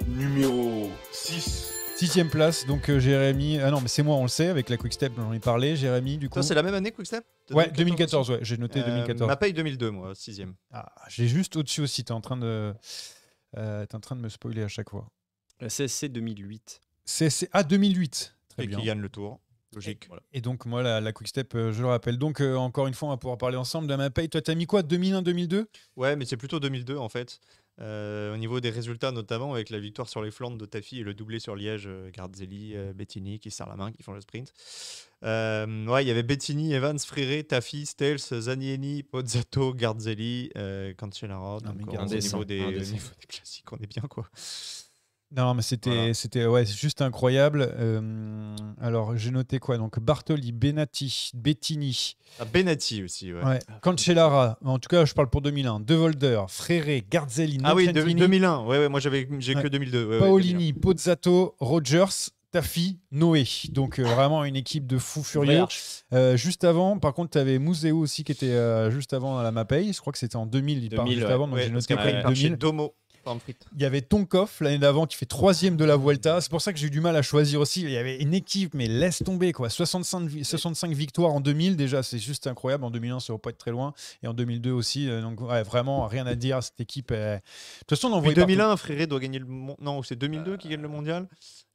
Numéro 6. 6e place, donc Jérémy. Ah non, mais c'est moi, on le sait, avec la Quick Step, j'en ai parlé. Jérémy, du coup. Toi, c'est la même année, Quickstep Ouais, 2014, ouais, j'ai noté 2014. Ma paye 2002, moi, 6e. Ah, j'ai juste au-dessus aussi, t'es en train de me spoiler à chaque fois. La CSC 2008. C'est 2008. Très Et bien. qui gagne le tour. Logique. Voilà. Et donc, moi, la Quick Step, je le rappelle. Donc, encore une fois, on va pouvoir parler ensemble de ma paye. Toi, t'as mis quoi 2001, 2002 Ouais, mais c'est plutôt 2002 en fait. Au niveau des résultats, notamment avec la victoire sur les Flandres de Tafi et le doublé sur Liège, Garzelli, Bettini qui serrent la main, qui font le sprint. Ouais, il y avait Bettini, Evans, Fréré, Tafi, Stels, Zanieni, Pozzato, Garzelli, Cancellara. Non, mais Donc, Indécent, au niveau indécent. des classiques, on est bien quoi. Non, mais c'était ouais, c'est juste incroyable. Alors, j'ai noté quoi? Donc, Bartoli, Benatti, Bettini, Ah, Benatti aussi, ouais. ouais, Cancellara. En tout cas, je parle pour 2001. De Volder, Fréré, Garzelli, Ah oui, Nocentini, 2001. Ouais, moi j'ai Ouais. que 2002. Ouais, ouais, Paolini, Pozzato, Rogers, Tafi, Noé. Donc, vraiment une équipe de fous furieux. Juste avant, par contre, tu avais Museo aussi qui était juste avant à la Mapei. Je crois que c'était en 2000. Il part 2000, juste ouais. avant, donc Ouais, j'ai parce noté qu'après, quand il même part chez 2000. Domo. Farm frites. Il y avait Tonkov l'année d'avant qui fait 3e de la Vuelta. C'est pour ça que j'ai eu du mal à choisir aussi. Il y avait une équipe, mais laisse tomber quoi. 65 victoires en 2000 déjà, c'est juste incroyable. En 2001, ça va pas être très loin. Et en 2002 aussi. Donc ouais, vraiment rien à dire. Cette équipe. De toute façon, on en Puis voyait 2001, Fréré doit gagner le non, c'est 2002 qui gagne le mondial.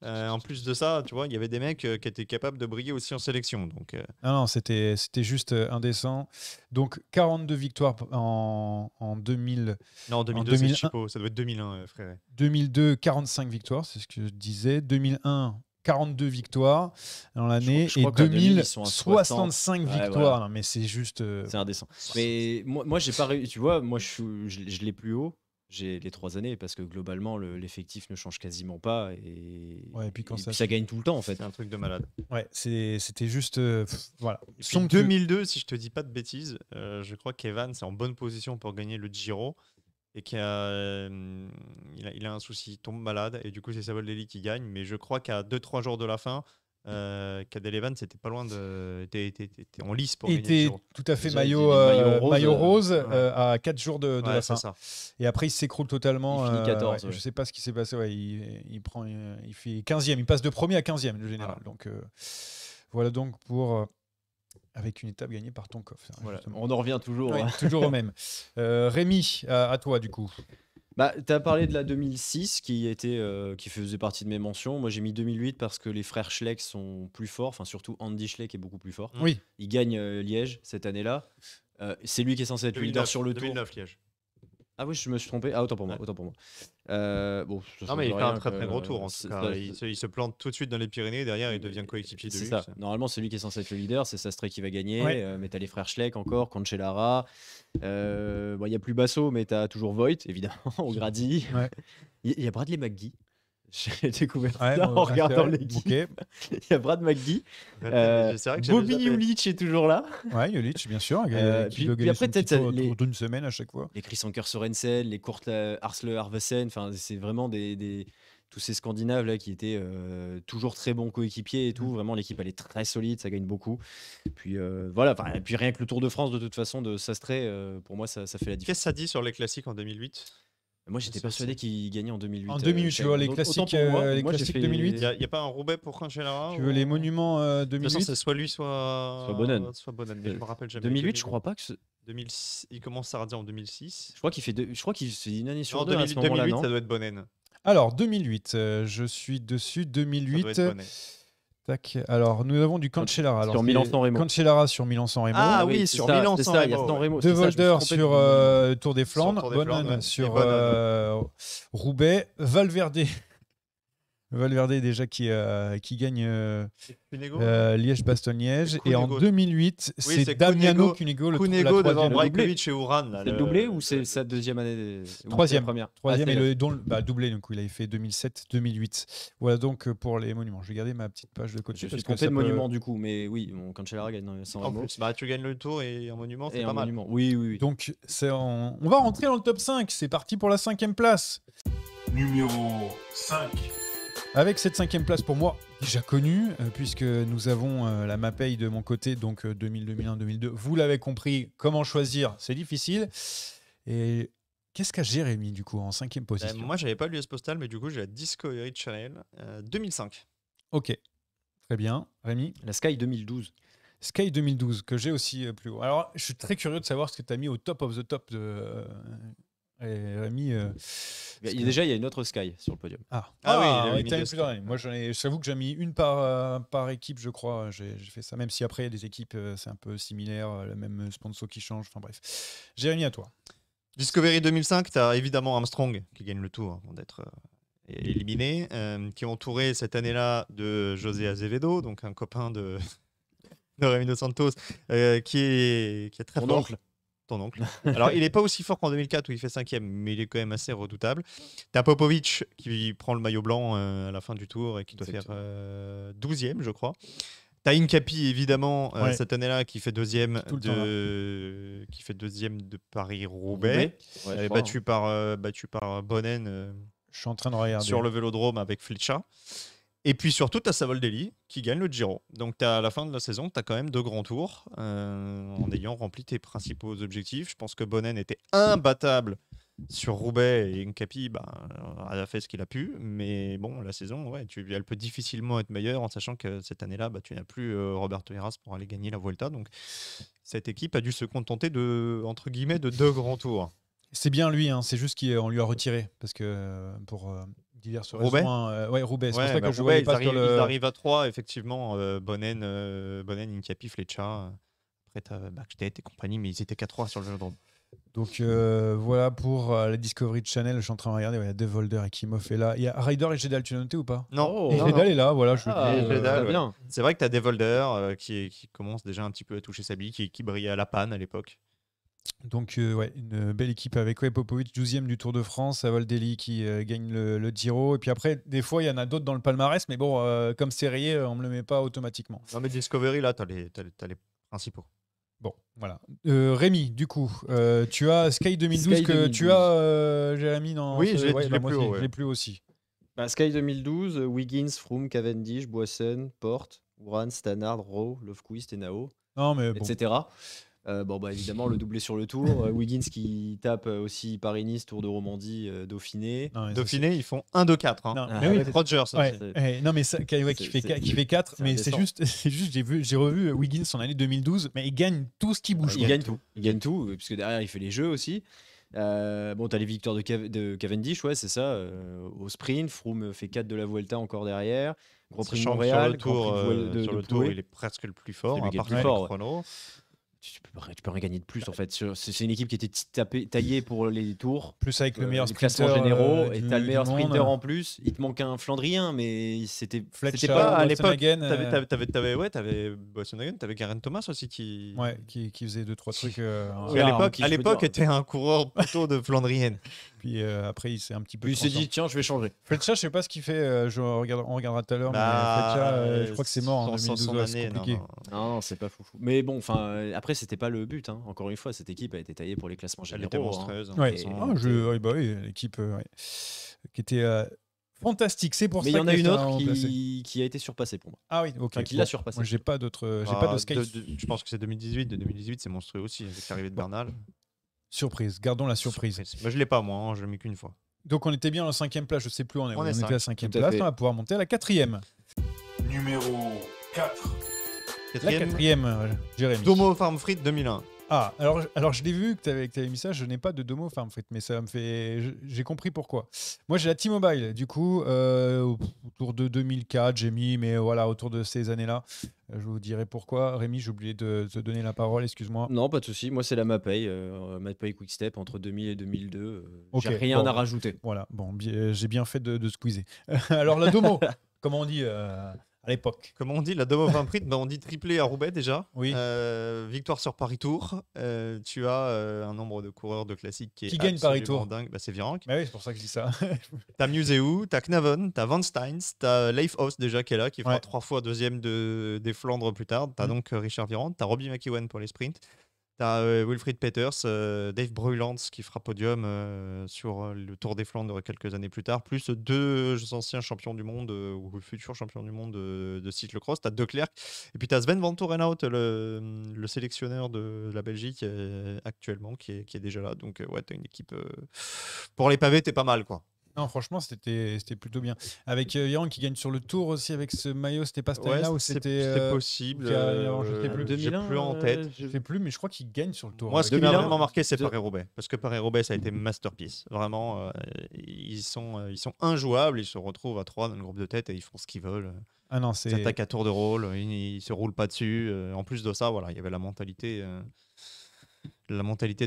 En plus de ça, tu vois, il y avait des mecs qui étaient capables de briller aussi en sélection. Donc, Ah non, c'était juste indécent. Donc 42 victoires en 2000. non, 2002, c'est 2001. Chipo. Ça doit être 2001, Fréré. 2002, 45 victoires, c'est ce que je disais. 2001, 42 victoires dans l'année Je et crois qu'à 2000, ils sont à 2065 Ouais, victoires. voilà. Non, mais c'est juste. C'est indécent. Mais moi j'ai pas réussi. Tu vois, moi je l'ai plus haut. J'ai les 3 années parce que globalement l'effectif ne change quasiment pas Ouais, et puis quand ça- ça gagne tout le temps en fait. C'est un truc de malade. Ouais, c'était juste. Voilà. Et puis Somptueux. 2002, si je te dis pas de bêtises, je crois qu'Evan c'est en bonne position pour gagner le Giro et il a un souci, il tombe malade et du coup c'est Savoldelli qui gagne. Mais je crois qu'à 2-3 jours de la fin, Cadel Evans c'était pas loin était en lice pour gagner le Était Giro. tout à fait Déjà, il maillot, dit maillot maillot rose, rose ouais. à 4 jours de Ouais, la c'est fin. ça. Et après, il s'écroule totalement. Il finit 14, ouais, ouais. Je sais pas ce qui s'est passé. Ouais, il prend, il fait 15e. Il passe de premier à 15e, le général. Voilà. Donc, voilà donc pour. Avec une étape gagnée par Tonkov. hein, Voilà. justement. On en revient toujours. Ouais, hein. toujours au même. Rémi, à toi, du coup. Bah, tu as parlé de la 2006 qui faisait partie de mes mentions. Moi, j'ai mis 2008 parce que les frères Schleck sont plus forts. Enfin, surtout Andy Schleck est beaucoup plus fort. Oui. Il gagne Liège cette année-là. C'est lui qui est censé être le leader sur le tour. 2009 Liège. Ah oui, je me suis trompé. Ah, autant pour moi. Ouais. Autant pour moi. Bon, ça Non mais il change fait un rien très que, très gros tour en tout c'est- cas. Il se plante tout de suite dans les Pyrénées, derrière il devient coéquipier de C'est lui. ça. Normalement, c'est lui qui est censé être le leader. C'est Sastre qui va gagner. Ouais. Mais t'as les frères Schleck encore, Cancellara. Il y a plus Basso, mais t'as toujours Voigt, évidemment, au Grady. Ouais. Il y a Bradley McGee. J'ai découvert Ouais, ça bon, en regardant c'est vrai. l'équipe. Ok. Il y a Brad McGee. C'est vrai que j'avais Bobby zappé. Julich est toujours là. Ouais, Jolic, bien sûr. Qui Puis doit gagner après, son peut-être, titre les- autour d'une semaine à chaque fois. Les Chris Anker Sorensen, les Kurt Arsle Arvesen. Enfin, c'est vraiment tous ces Scandinaves là qui étaient toujours très bons coéquipiers et tout. Vraiment, l'équipe elle est très solide, ça gagne beaucoup. Puis voilà. Et puis rien que le Tour de France de toute façon de Sastré, pour moi ça fait la différence. Qu'est-ce que ça dit sur les classiques en 2008? Moi j'étais Ça, persuadé qu'il gagnait en 2008. En 2008, tu vois, les classiques, les classiques 2008. Il n'y a pas un Roubaix pour Cancellara? Tu veux les monuments De toute façon, 2008? c'est soit lui, soit Bonnen. Mais je me rappelle jamais. 2008, je crois pas que. 2006, il commence à en 2006. Je crois qu'il fait une année sur En deux à ce 2008, moment-là, non ça doit être Bonnen. Alors, 2008, je suis dessus. Ça doit 2008. être Bonnen. Tac. Alors, nous avons du Cancellara. Sur Alors, Milan-San Remo. Cancellara sur Milan-San Remo. Ah oui, oui, c'est sur ça, Milan c'est San ça, il y a Remo. San Remo. De C'est ça, je me suis Volder trompé sur Tour des Flandres. Tour des Flandres, Bonnen ouais. sur Et Bonnen. Roubaix. Valverde. Valverde déjà qui gagne Cunego. Liège-Bastogne-Liège. Et Et en Cunego. 2008, Oui, c'est c'est Damiano Cunego. Cunego, Cunego la devant troisième. Brajkovic et Uran. là, C'est le doublé ou c'est sa deuxième année ou Troisième. sa première Troisième Ah, et c'est le doublé, donc il avait fait 2007-2008. Voilà donc pour les monuments. Je vais garder ma petite page de côté. Je suis parce que trompé ça de peut- monument du coup, mais oui, mon Cancellara gagne San En Remo. plus, bah, tu gagnes le tour et en monument, c'est Et pas un mal. monument. Oui, oui, oui. Donc on va rentrer dans le top 5. C'est parti pour la 5e place. Numéro 5. Avec cette 5e place pour moi, déjà connue, puisque nous avons la Mapei de mon côté, donc 2000, 2001, 2002. Vous l'avez compris, comment choisir, c'est difficile. Et qu'est-ce qu'a Jérémy, du coup, en 5e position? Moi, j'avais pas l'US Postal, mais du coup, j'ai la Discovery Channel 2005. Ok, très bien. Rémi? La Sky 2012. Sky 2012, que j'ai aussi plus haut. Alors, je suis très curieux de savoir ce que tu as mis au top of the top de Rémi. Déjà, il y a une autre Sky sur le podium. Ah, Ah oui, il avait ouais, mis t'as deux mis plusieurs années. Moi, j'avoue que j'ai mis une par équipe, je crois. J'ai fait ça, même si après, il y a des équipes, c'est un peu similaire, le même sponsor qui change. Enfin bref. Jérémy, à toi. Discovery 2005, tu as évidemment Armstrong qui gagne le tour avant d'être éliminé, qui est entouré cette année-là de José Azevedo, donc un copain de Rémi Dos Santos, qui est très Ton fort. oncle. Ton oncle. Alors, il n'est pas aussi fort qu'en 2004 où il fait 5e, mais il est quand même assez redoutable. Tu as Popovic qui prend le maillot blanc à la fin du tour et qui doit faire 12e, je crois. Tu as Incapi, évidemment, Ouais. cette année-là, qui fait deuxième Tout le temps, de Paris-Roubaix. Ouais, Elle est je crois. battu par Bonnen Je suis en train de regarder. sur le vélodrome avec Fleccia. Et puis surtout, tu as Savoldelli qui gagne le Giro. Donc à la fin de la saison, tu as quand même 2 grands tours en ayant rempli tes principaux objectifs. Je pense que Bonnen était imbattable sur Roubaix et Incapi a fait ce qu'il a pu. Mais bon, la saison, elle peut difficilement être meilleure en sachant que cette année-là, tu n'as plus Roberto Heras pour aller gagner la Vuelta. Donc cette équipe a dû se contenter entre guillemets, de 2 grands tours. C'est bien lui, hein, c'est juste qu'on lui a retiré. Parce que pour diverses Roubaix raisons. Roubaix. C'est pour ça que je Roubaix, voyais pas sur ils le. arrivent à 3, effectivement. Bonnen, Incapi, Fleccia. Après, tu as Backstedt et compagnie, mais ils étaient qu'à 3 sur le vélodrome. Donc voilà pour la Discovery Channel. Je suis en train de regarder. Il y a Devolder et Kimov est là. Il y a Ryder et Jedal, tu l'as noté ou pas? Non, Oh. Et non, Jedal non. est là, voilà. Je Ah, le dis, Jedal, très ouais. bien. C'est vrai que tu as Devolder qui commence déjà un petit peu à toucher sa bille, qui brillait à la panne à l'époque. Donc, ouais, une belle équipe avec Popovic, 12e du Tour de France, Avaldelli qui gagne le Giro. Et puis après, des fois, il y en a d'autres dans le palmarès, mais bon, comme c'est rayé, on ne me le met pas automatiquement. Non, mais Discovery, là, tu as les principaux. Bon, voilà. Rémi, du coup, tu as Sky 2012 Sky que 2012. tu as, Jérémy, dans Oui, je l'ai- ouais, je l'ai moi, plus haut, je l'ai ouais. plus aussi. Bah, Sky 2012, Wiggins, Froome, Cavendish, Boasson, Porte, Uran, Stannard, Rowe, Lofquist, Enao, Non, mais bon. etc. Bon, bah, évidemment, le doublé sur le tour. Wiggins qui tape aussi Paris-Nice, Tour de Romandie, Dauphiné. Non, mais ça, Dauphiné, ils font 1-2-4. Hein. Non, Ah, mais oui, Avec Rogers. c'est- ouais, c'est- ouais, non, mais ça, ouais, qui fait 4, c'est mais c'est indécent. juste, j'ai revu Wiggins en année 2012, mais il gagne tout ce qui bouge. Il quoi. gagne tout. Il gagne tout, puisque derrière, il fait les jeux aussi. Bon, t'as les victoires de Cavendish, ouais, c'est ça. Au sprint, Froome fait 4 de la Vuelta encore derrière. Grand Prix de Sachant que Montréal, sur le tour, Grand Prix de sur de le tour, Ploué. il est presque le plus fort, C'est lui à qui est part le plus sur les fort, ouais. chronos. Tu peux rien gagner de plus en fait. C'est une équipe qui était taillée pour les tours. Plus avec le meilleur les classements sprinter généraux, et t'as le du meilleur monde. sprinter en plus. Il te manque un Flandrien, mais c'était Fletcher, pas à l'époque, Boasson-Hagen, T'avais Boasson-Hagen, t'avais Garen Thomas aussi qui. ouais, qui faisait 2-3 trucs. Qui Ouais, à alors, l'époque, qui, à je peux l'époque dire- était un coureur plutôt de Flandrienne. Puis après, il s'est un petit peu. Puis il s'est transformé. dit tiens, je vais changer. Fletcher, je sais pas ce qu'il fait. on regardera tout à l'heure. Bah, mais Fletcher, je crois que c'est mort en sans 2012. son ouais, c'est année, non, compliqué. non. Non, c'est pas foufou. Mais bon, enfin, après c'était pas le but. Hein. Encore une fois, cette équipe a été taillée pour les classements Elle généraux. était hein. monstrueuse. Ouais, Et- ouais, bah oui, l'équipe ouais, qui était fantastique. C'est pour Mais il ça y en a qu'elle une sera autre remplacée. qui a été surpassée pour moi. Ah oui, ok. Enfin, qui l'a surpassé. Moi, j'ai pas d'autres. J'ai Ah, pas de Sky je pense que c'est 2018. De 2018, c'est monstrueux aussi, avec l'arrivée de Bernal. surprise. Gardons la surprise. Mais je l'ai pas, moi, hein, je l'ai mis qu'une fois. Donc on était bien à la 5e place. Je sais plus où on est. On est était à la 5e tout à place. fait. On va pouvoir monter à la 4e. Numéro 4. La Quatrième, 4e, Jérémy. Domo Farm Frites 2001. Ah, alors je l'ai vu que tu avais mis ça, je n'ai pas de Domo Farm Frites, mais ça me fait. J'ai compris pourquoi. Moi, j'ai la T-Mobile, du coup, autour de 2004, j'ai mis, mais voilà, autour de ces années-là. Je vous dirai pourquoi. Rémi, j'ai oublié de te donner la parole, excuse-moi. Non, pas de souci. Moi, c'est la Mapei, Mapei Quickstep entre 2000 et 2002. Ok, J'ai rien bon. à rajouter. Voilà, bon, j'ai bien fait de squeezer. Alors, la Domo, comment on dit à l'époque? Comme on dit, la Domo Farm Frites, on dit triplé à Roubaix déjà. Oui. Victoire sur Paris-Tour. Tu as un nombre de coureurs de classique qui est Qui gagne absolument Paris-Tour dingue. Bah, c'est Virenque. Bah oui, c'est pour ça que je dis ça. T'as Museu, t'as Knavon, t'as Van Steins, t'as Leif Haus déjà qui est là, qui fera Ouais. 3 fois deuxième des Flandres plus tard. T'as Mhm. donc Richard Virenque, t'as Robbie McEwen pour les sprints. T'as Wilfried Peters, Dave Bruylands qui fera podium sur le Tour des Flandres quelques années plus tard, plus 2 anciens champions du monde ou futurs champions du monde de cyclocross. T'as De Klerk et puis t'as Sven van Torenhout, le sélectionneur de la Belgique actuellement qui est déjà là. Donc ouais, t'as une équipe pour les pavés, t'es pas mal quoi. Non, franchement, c'était plutôt bien. Avec Yaron qui gagne sur le tour aussi avec ce maillot, c'était pas cette année-là ou c'était. c'est possible. qui a- alors, je sais plus. J'ai plus en tête. Je sais plus, mais je crois qu'il gagne sur le tour. Moi, ce qui m'a 2001, vraiment marqué, c'est de- Paris-Roubaix. Parce que Paris-Roubaix, ça a été masterpiece. Vraiment, ils sont injouables. Ils se retrouvent à 3 dans le groupe de tête et ils font ce qu'ils veulent. Ah non, Ils c'est. attaquent à tour de rôle. Ils se roulent pas dessus. En plus de ça, voilà, il y avait la mentalité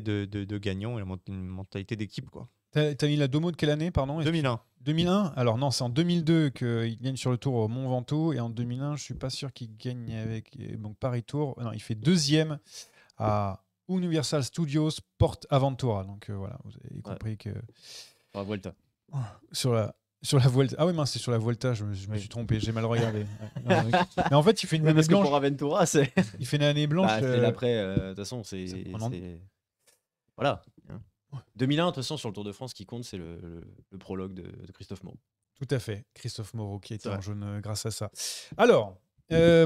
de gagnant et une mentalité d'équipe. Quoi. T'as mis la Domo de quelle année, pardon? 2001. 2001. Alors non, c'est en 2002 qu'il gagne sur le tour au Mont Ventoux. Et en 2001, je suis pas sûr qu'il gagne avec donc Paris Tour. Non, il fait deuxième à Universal Studios Porte Aventura. Donc voilà, vous avez compris que Sur la Vuelta. sur la Vuelta. Ah oui, mince, c'est sur la Vuelta. Je me Oui. suis trompé. J'ai mal regardé. Ouais. Non, mais en fait, il fait une année Parce que blanche. pour Aventura, c'est. Il fait une année blanche. Bah, c'était l'après. De toute façon, c'est c'est. pendant- Voilà. hein. 2001, de toute façon, sur le Tour de France, ce qui compte, c'est le prologue de Christophe Moreau. Tout à fait. Christophe Moreau qui était C'est en vrai. jaune grâce à ça. Alors,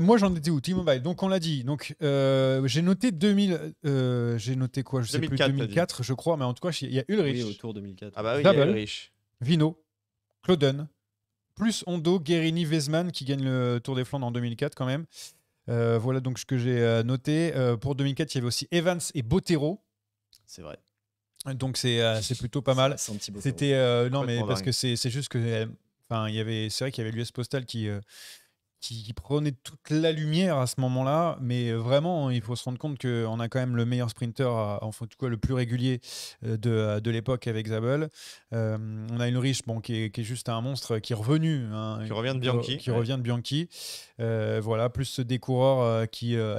moi j'en étais où? T-Mobile. Donc on l'a dit. Donc j'ai noté 2000. J'ai noté quoi? Je sais 2004, plus. t'as dit. 2004, je crois. Mais en tout cas, il y a Ulrich, Oui, au Tour 2004. Ah bah oui, Double. il y a Ulrich. Vino, Clauden, plus Hondo, Guérini, Weisman qui gagne le Tour des Flandres en 2004 quand même. Voilà donc ce que j'ai noté. Pour 2004, il y avait aussi Evans et Bottero. C'est vrai. Donc c'est plutôt pas mal. C'est un petit beau C'était non mais Complètement parce dingue. que c'est juste que enfin il y avait c'est vrai qu'il y avait l'US Postal qui qui prenait toute la lumière à ce moment-là. Mais vraiment, il faut se rendre compte qu'on a quand même le meilleur sprinter, enfin, en tout cas le plus régulier de l'époque avec Zabel. On a Ulrich, bon, qui est juste un monstre, qui est revenu. Hein, Qui revient de Bianchi. Qui revient de Bianchi. Voilà, plus des coureurs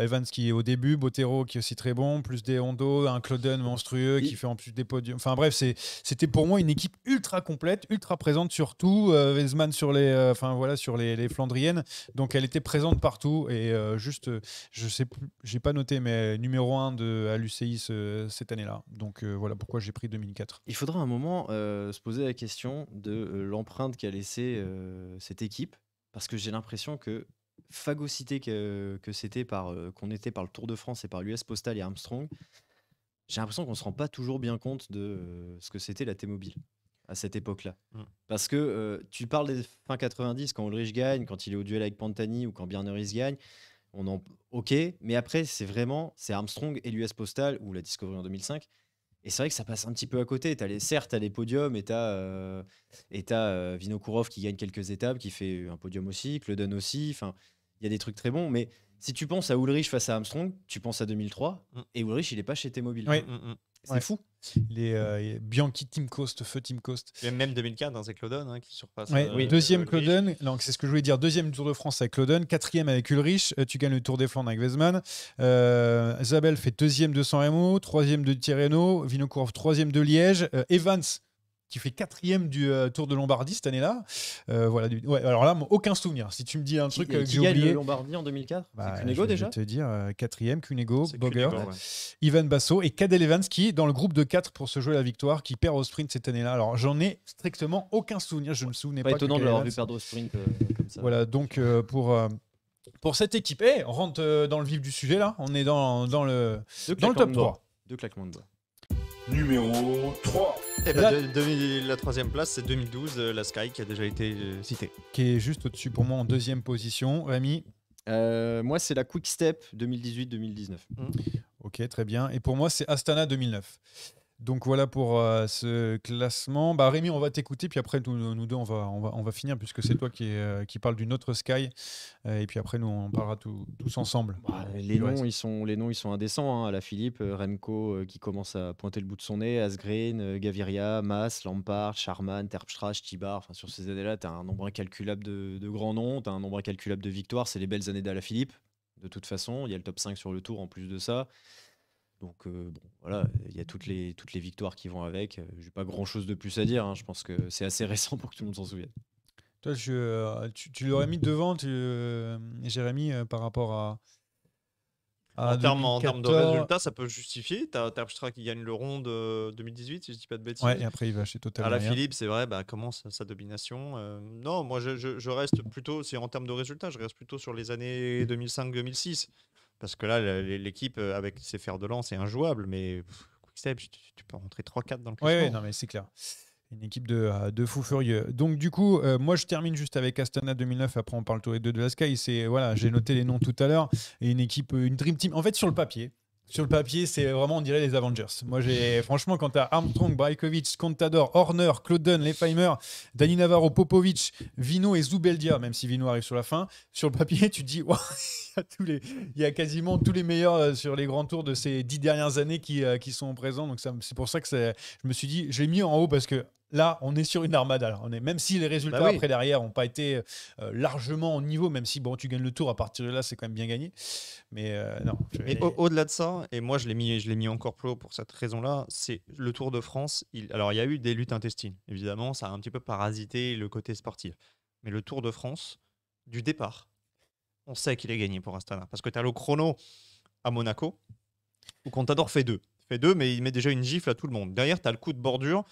Evans qui est au début, Bottero qui est aussi très bon, plus des Hondo, un Clauden monstrueux qui fait en plus des podiums. Enfin bref, c'était pour moi une équipe ultra complète, ultra présente sur tout. Weisman sur sur les Flandriennes. Donc elle était présente partout et je sais plus, j'ai pas noté, mais numéro 1 à l'UCI cette année-là. Donc voilà pourquoi j'ai pris 2004. Il faudra un moment se poser la question de l'empreinte qu'a laissée cette équipe, parce que j'ai l'impression que phagocyté que c'était qu'on était par le Tour de France et par l'US Postal et Armstrong, j'ai l'impression qu'on se rend pas toujours bien compte de ce que c'était la T-Mobile à cette époque-là. Parce que tu parles des fin 90, quand Ulrich gagne, quand il est au duel avec Pantani ou quand Bjarne gagne, ok, mais après c'est Armstrong et l'US Postal ou la Discovery en 2005. Et c'est vrai que ça passe un petit peu à côté. Certes, tu as les podiums et tu as Vinokourov qui gagne quelques étapes, qui fait un podium aussi, Clauden aussi. Enfin, il y a des trucs très bons. Mais si tu penses à Ulrich face à Armstrong, tu penses à 2003. Et Ulrich, il n'est pas chez T-Mobile. Oui. C'est fou. Il est Bianchi Team Coast, feu Team Coast. Et même 2004, c'est Clauden qui surpasse. Deuxième Clauden, donc c'est ce que je voulais dire. Deuxième Tour de France avec Clauden, quatrième avec Ulrich. Tu gagnes le Tour des Flandres avec Weisman. Zabel fait deuxième de San Remo, troisième de Tirreno, Vinokourov troisième de Liège, Evans qui fait quatrième du Tour de Lombardie cette année-là. Voilà. Alors là, aucun souvenir. Si tu me dis un truc que j'ai gagne oublié. le Lombardie en 2004, c'est Cunego déjà. Je vais te dire quatrième, Cunego, Bogert, Cunego, Ivan Basso et Cadel Evans qui dans le groupe de 4 pour se jouer la victoire, qui perd au sprint cette année-là. Alors j'en ai strictement aucun souvenir. Je me souvenais pas. Étonnant de l'avoir vu perdre au sprint comme ça. Voilà. Donc pour cette équipe, on rentre dans le vif du sujet là. On est dans le top 3. Deux claquements de doigts. Numéro 3. Et la troisième place, c'est 2012, la Sky qui a déjà été citée. Qui est juste au-dessus pour moi en deuxième position. Rémi? Moi, c'est la Quick Step 2018-2019. Ok, très bien. Et pour moi, c'est Astana 2009. Donc voilà pour ce classement. Rémi, on va t'écouter, puis après nous deux on va finir puisque c'est toi qui parle d'une autre Sky, et puis après nous on parlera tous ensemble. Les noms ils sont indécents. Hein. La Philippe, Remco qui commence à pointer le bout de son nez, Asgreen, Gaviria, Mas, Lampard, Charman, Terpstra, Stibar. Enfin, sur ces années-là, tu as un nombre incalculable de grands noms, tu as un nombre incalculable de victoires. C'est les belles années d'Ala Philippe. De toute façon, il y a le top 5 sur le Tour en plus de ça. Donc voilà, il y a toutes les victoires qui vont avec. J'ai pas grand chose de plus à dire. Hein. Je pense que c'est assez récent pour que tout le monde s'en souvienne. Toi, tu l'aurais mis devant, Jérémy, par rapport à en termes de 2014. résultats, ça peut justifier. Tu as Terpstra qui gagne le rond de 2018, si je dis pas de bêtises. Ouais, et après il va chez Total. La Philippe, c'est vrai, commence sa domination. Non, moi je reste plutôt, c'est en termes de résultats, je reste plutôt sur les années 2005-2006. Parce que là, l'équipe, avec ses fers de lance, est injouable. Mais Quickstep, tu peux rentrer 3-4 dans le classement. Oui, non, mais c'est clair. Une équipe de fous furieux. Donc, du coup, moi, je termine juste avec Astana 2009. Après, on parle tous les deux de la Sky. J'ai noté les noms tout à l'heure. Et une équipe, une Dream Team. En fait, sur le papier, c'est vraiment, on dirait les Avengers. Moi, franchement, quand tu as Armstrong, Brajkovic, Contador, Horner, Clauden, Lefheimer, Dani Navarro, Popovic, Vino et Zubeldia, même si Vino arrive sur la fin, sur le papier, tu te dis, wow, il y a quasiment tous les meilleurs sur les grands tours de ces 10 dernières années qui sont présents. Donc, c'est pour ça que je me suis dit, je l'ai mis en haut parce que là, on est sur une armada. Là. Même si les résultats après derrière n'ont pas été largement au niveau, même si tu gagnes le tour, à partir de là, c'est quand même bien gagné. Mais non. Au-delà de ça, et moi je l'ai mis encore plus haut pour cette raison-là, c'est le Tour de France. Alors il y a eu des luttes intestines, évidemment, ça a un petit peu parasité le côté sportif. Mais le Tour de France, du départ, on sait qu'il est gagné pour Astana. Parce que tu as le chrono à Monaco, où Contador fait 2. Mais il met déjà une gifle à tout le monde. Derrière, tu as le coup de bordure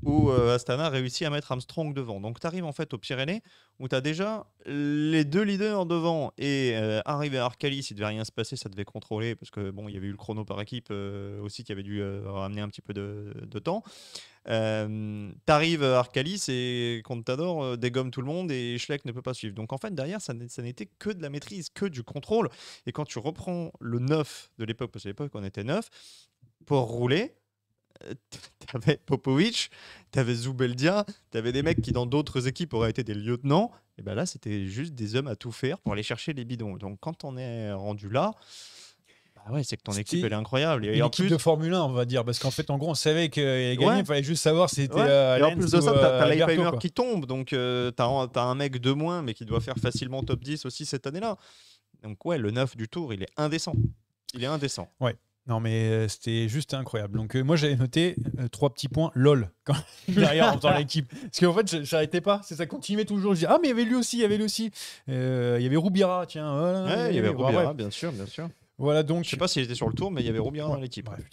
où Astana réussit à mettre Armstrong devant. Donc, tu arrives en fait aux Pyrénées où tu as déjà les deux leaders devant. Et arrivé à Arcalis, il ne devait rien se passer, ça devait contrôler parce que il y avait eu le chrono par équipe aussi qui avait dû ramener un petit peu de temps. T'arrives à Arcalis et Contador dégomme tout le monde et Schleck ne peut pas suivre. Donc en fait derrière ça n'était que de la maîtrise, que du contrôle. Et quand tu reprends le 9 de l'époque, parce qu'à l'époque on était 9, pour rouler, t'avais Popovic, t'avais Zubeldia, t'avais des mecs qui dans d'autres équipes auraient été des lieutenants. Et ben là, c'était juste des hommes à tout faire pour aller chercher les bidons. Donc quand on est rendu là, bah ouais, c'est que ton équipe elle est incroyable. Et Une en équipe plus, de Formule 1, on va dire, parce qu'en fait, en gros, on savait qu'il allait gagner, Ouais. il fallait juste savoir si c'était ouais. Et en Lens plus de ou, ça, t'as Alberto, Leipheimer quoi. qui tombe. Donc t'as un mec de moins, mais qui doit faire facilement top 10 aussi cette année-là. Donc ouais, le 9 du tour, il est indécent. Il est indécent. Non, mais c'était juste incroyable. Donc, moi, j'avais noté 3 petits points LOL quand derrière en faisant l'équipe. Parce qu'en fait, j'arrêtais pas. Ça continuait toujours. Je dis, ah, mais il y avait lui aussi, il y avait lui aussi. Il y avait Roubira, tiens. Voilà, Ouais, il y avait bon, Roubira, bref. bien sûr, bien sûr. Voilà, donc. Je sais pas s'il était sur le tour, mais il y avait Roubira dans l'équipe. Bref,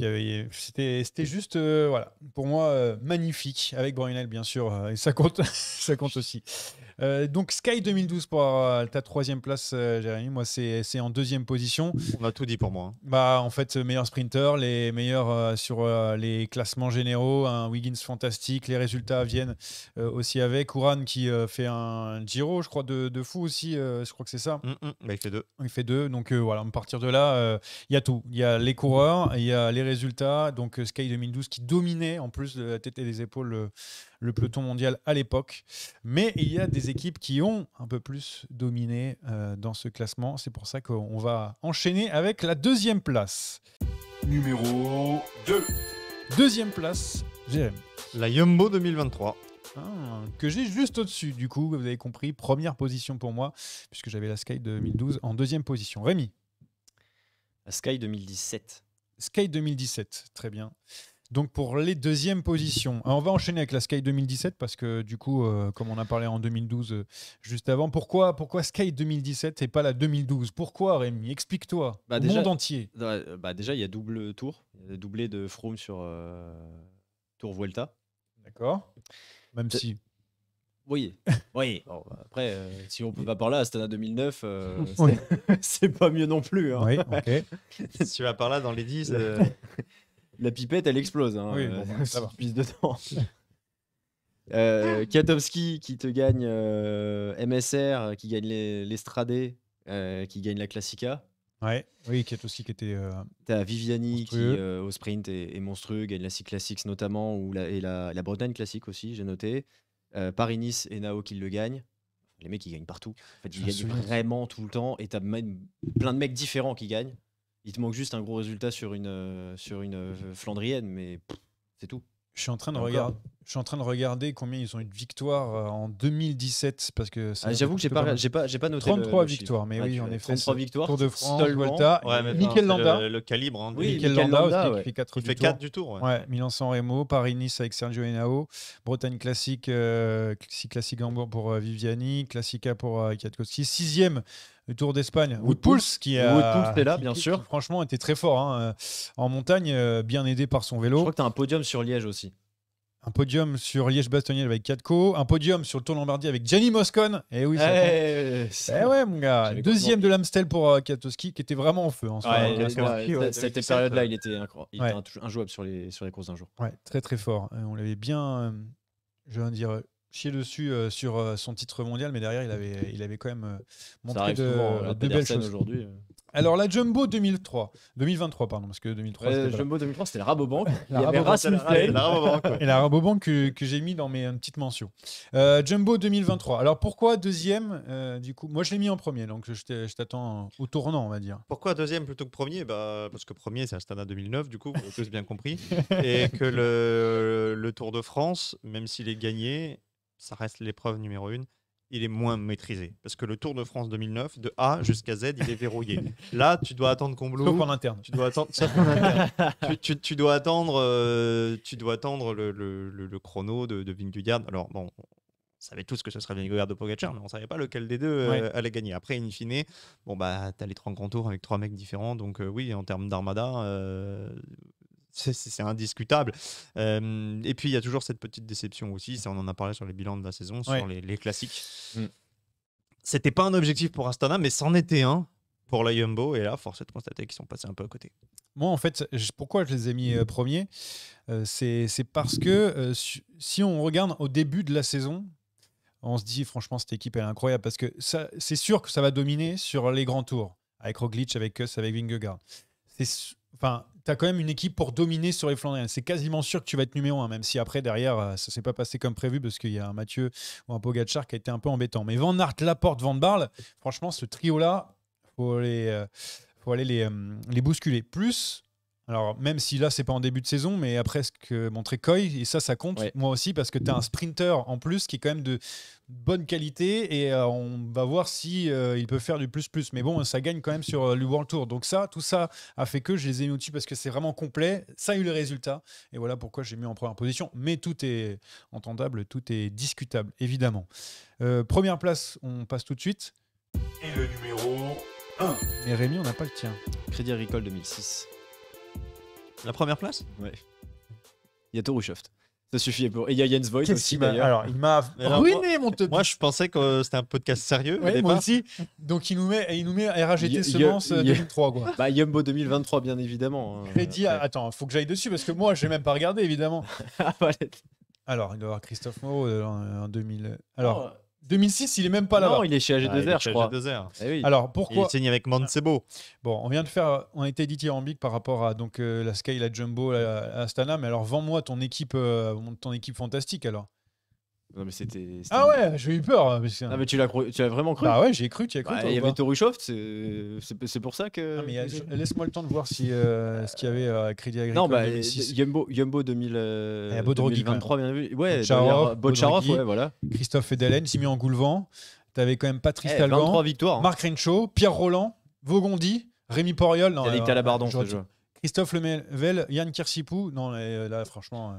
c'était juste, voilà, pour moi, magnifique. Avec Brunel, bien sûr. Et ça compte, ça compte aussi. Donc, Sky 2012 pour ta 3e place, Jérémy. Moi, c'est en 2e position. On a tout dit pour moi. Hein. Bah, en fait, meilleur sprinter, les meilleurs sur les classements généraux, un Wiggins fantastique, les résultats viennent aussi avec. Uran qui fait un Giro, je crois, de fou aussi, je crois que c'est ça. Bah, il fait 2. Il fait 2, donc voilà, à partir de là, il y a tout. Il y a les coureurs, il y a les résultats, donc Sky 2012 qui dominait en plus de la tête et des épaules le peloton mondial à l'époque. Mais il y a des équipes qui ont un peu plus dominé dans ce classement. C'est pour ça qu'on va enchaîner avec la 2e place. Numéro 2. 2e place, Jérémy. La Jumbo 2023. Que j'ai juste au-dessus. Du coup, vous avez compris, première position pour moi, puisque j'avais la Sky 2012 en 2e position. Rémi. La Sky 2017. Sky 2017, très bien. Donc pour les 2e positions, on va enchaîner avec la Sky 2017 parce que du coup, comme on a parlé en 2012 juste avant, pourquoi Sky 2017 et pas la 2012 ? Pourquoi, Rémi ? Explique-toi, Bah, au déjà- monde entier. Bah, déjà, il y a double tour. Il y a doublé de Froome sur Tour Vuelta. D'accord ? Même C'est- si... Oui. Oui. Bon, après, si on va par là, Astana 2009, Oui. c'est pas mieux non plus. Hein. Oui, ok. Si tu vas par là dans les 10, La pipette, elle explose. Hein, Oui, bon, bah, ça va. Pisse dedans. Kwiatkowski qui te gagne MSR, qui gagne l'Estrade, qui gagne la Classica. Ouais. Oui, Kiatowski qui était... T'as Viviani qui, Monstrueux. au sprint, est monstrueux, gagne la Six Classics notamment, et la Bretagne Classique aussi, j'ai noté. Paris-Nice et Nao qui le gagnent. Les mecs, ils gagnent partout. En fait, Je ils me gagnent souviens. vraiment tout le temps, et t'as même plein de mecs différents qui gagnent. Il te manque juste un gros résultat sur une Flandrienne, mais c'est tout. Je suis en train de Et encore. regarder. Je suis en train de regarder combien ils ont eu de victoires en 2017 parce que ça J'avoue que j'ai plutôt pas noté 33 le chiffre. victoires, mais Ouais, oui, tu en vois, effet. 33 c'est victoires. Tour de France, seulement. Vuelta. ouais, mais Mikel enfin, c'est Landa. le calibre. Hein, Oui, Mikel Mikel Landa Landa, aussi, ouais. qui fait 4 il du fait tour. 4 du tour. Ouais. Ouais, Milan-San Remo, Paris-Nice avec Sergio Henao, Bretagne Classique, Six Classique Hambourg pour Viviani, Classica pour Kwiatkowski, 6e le Tour d'Espagne. Wood Woodpulse qui a Woodpulse était là, bien qui, sûr. franchement, était très fort hein, en montagne, bien aidé par son Je vélo. crois que t'as un podium sur Liège aussi. Un podium sur Liège-Bastogne-Liège avec Katko, un podium sur le Tour Lombardie avec Gianni Moscon. Et oui, ça compte. Eh ouais, mon gars. J'avais 2e de l'Amstel pour Kwiatkowski qui était vraiment en feu. En ce moment. Cette période-là, il était incroyable. Il Ouais. était injouable sur les courses d'un jour. Ouais, très très fort. On l'avait bien, je viens de dire, chié dessus sur son titre mondial, mais derrière, il avait quand même Ça montré arrive souvent. de belles Pedersen choses. aujourd'hui. Alors, la Jumbo 2023, pardon, parce que 2003, c'était pas là. Jumbo 2003, c'était la Rabobank. Il y La avait Rabobank, Rasmussen. Et la Rabobank que j'ai mis dans mes petites mentions. Jumbo 2023. Alors, pourquoi 2e du coup, moi, je l'ai mis en premier, donc je t'attends au tournant, on va dire. Pourquoi 2e plutôt que premier ? Parce que premier, c'est Astana 2009, du coup, vous avez tous bien compris. Et que le Tour de France, même s'il est gagné, ça reste l'épreuve numéro 1. Il est moins maîtrisé. Parce que le Tour de France 2009, de A jusqu'à Z, il est verrouillé. Là, tu dois attendre Combloux. Sauf en interne. Tu dois attendre, sauf en interne. tu dois attendre le chrono de Vingegaard. Alors, bon, on savait tous que ce serait Vingegaard de Pogacar, mais on ne savait pas lequel des deux allait gagner. Après, in fine, bon, bah, tu as les 3 grands tours avec 3 mecs différents. Donc, oui, en termes d'armada, c'est indiscutable. Et puis, il y a toujours cette petite déception aussi. Ça, on en a parlé sur les bilans de la saison, sur les classiques. C'était pas un objectif pour Astana, mais c'en était un pour la Jumbo. Et là, force est de constater qu'ils sont passés un peu à côté. Moi, en fait, pourquoi je les ai mis premiers, c'est parce que si on regarde au début de la saison, on se dit franchement cette équipe elle est incroyable parce que c'est sûr que ça va dominer sur les grands tours avec Roglic, avec Kuss, avec Vingegaard. Enfin, tu as quand même une équipe pour dominer sur les Flandriennes. C'est quasiment sûr que tu vas être numéro 1, même si après, derrière, ça s'est pas passé comme prévu parce qu'il y a un Mathieu ou un Pogacar qui a été un peu embêtant. Mais Van Aert, Laporte, Van Barle, franchement, ce trio-là, faut aller les bousculer. Plus, alors même si là, c'est pas en début de saison, mais après ce que montrait Coy, et ça compte, Ouais. moi aussi, parce que tu as un sprinter en plus qui est quand même de bonne qualité et on va voir si il peut faire du plus. Mais bon, ça gagne quand même sur le World Tour. Donc tout ça a fait que je les ai mis au-dessus parce que c'est vraiment complet. Ça a eu le résultat. Et voilà pourquoi j'ai mis en première position. Mais tout est entendable, tout est discutable, évidemment. Première place, on passe tout de suite. Et le numéro 1. Mais Rémi, on n'a pas le tien. Crédit Agricole 2006. La première place? Ouais. Il y a Torushoft. Ça suffit pour. Et il y a Jens Voigt aussi d'ailleurs. Alors, il m'a Mais alors, ruiné mon top. Moi, je pensais que c'était un podcast sérieux au Ouais, moi départ. aussi. Donc, il nous met RAGT Y- y- Semences y- 2003, quoi. Bah, Yumbo 2023, bien évidemment. Crédit, Après. attends, faut que j'aille dessus parce que moi, je n'ai même pas regardé, évidemment. Ah, voilà. Alors, il doit y avoir Christophe Moreau en 2000. Alors, Non, 2006, il est même pas là-bas. non, il est chez AG2R, Ah, il est je chez crois. AG2R. Eh oui. Alors, Il pourquoi signe avec Mancebo. Bon, on a été dithyrambique par rapport à donc la Sky, la Jumbo, la Astana. Mais alors, vends-moi ton équipe fantastique alors. Non, mais c'était. Ah ouais, j'ai eu peur. Ah, mais tu l'as vraiment cru? Bah ouais, j'ai cru, tu y as cru. Bah, toi, il y ou avait pas Torushoft, c'est pour ça que. Ah, mais laisse-moi le temps de voir si ce qu'il y avait à Crédit Agricole. Non, bah, 2006. Yumbo Il y a Bodrogi, 2023, bien vu. Ouais, Bocharov, Bocharov, Bodrogi. ouais, voilà. Christophe Fedelen, Simeon Goulevent. T'avais quand même Patrice 23 Talgan, victoires. Hein. Marc Renshaw, Pierre Roland, Vaugondi, Rémi Poriol. Non, Yannick Talabardon, j'aurais- ce jeu. Christophe Lemevel, Yann Kirsipou. Non, là, franchement,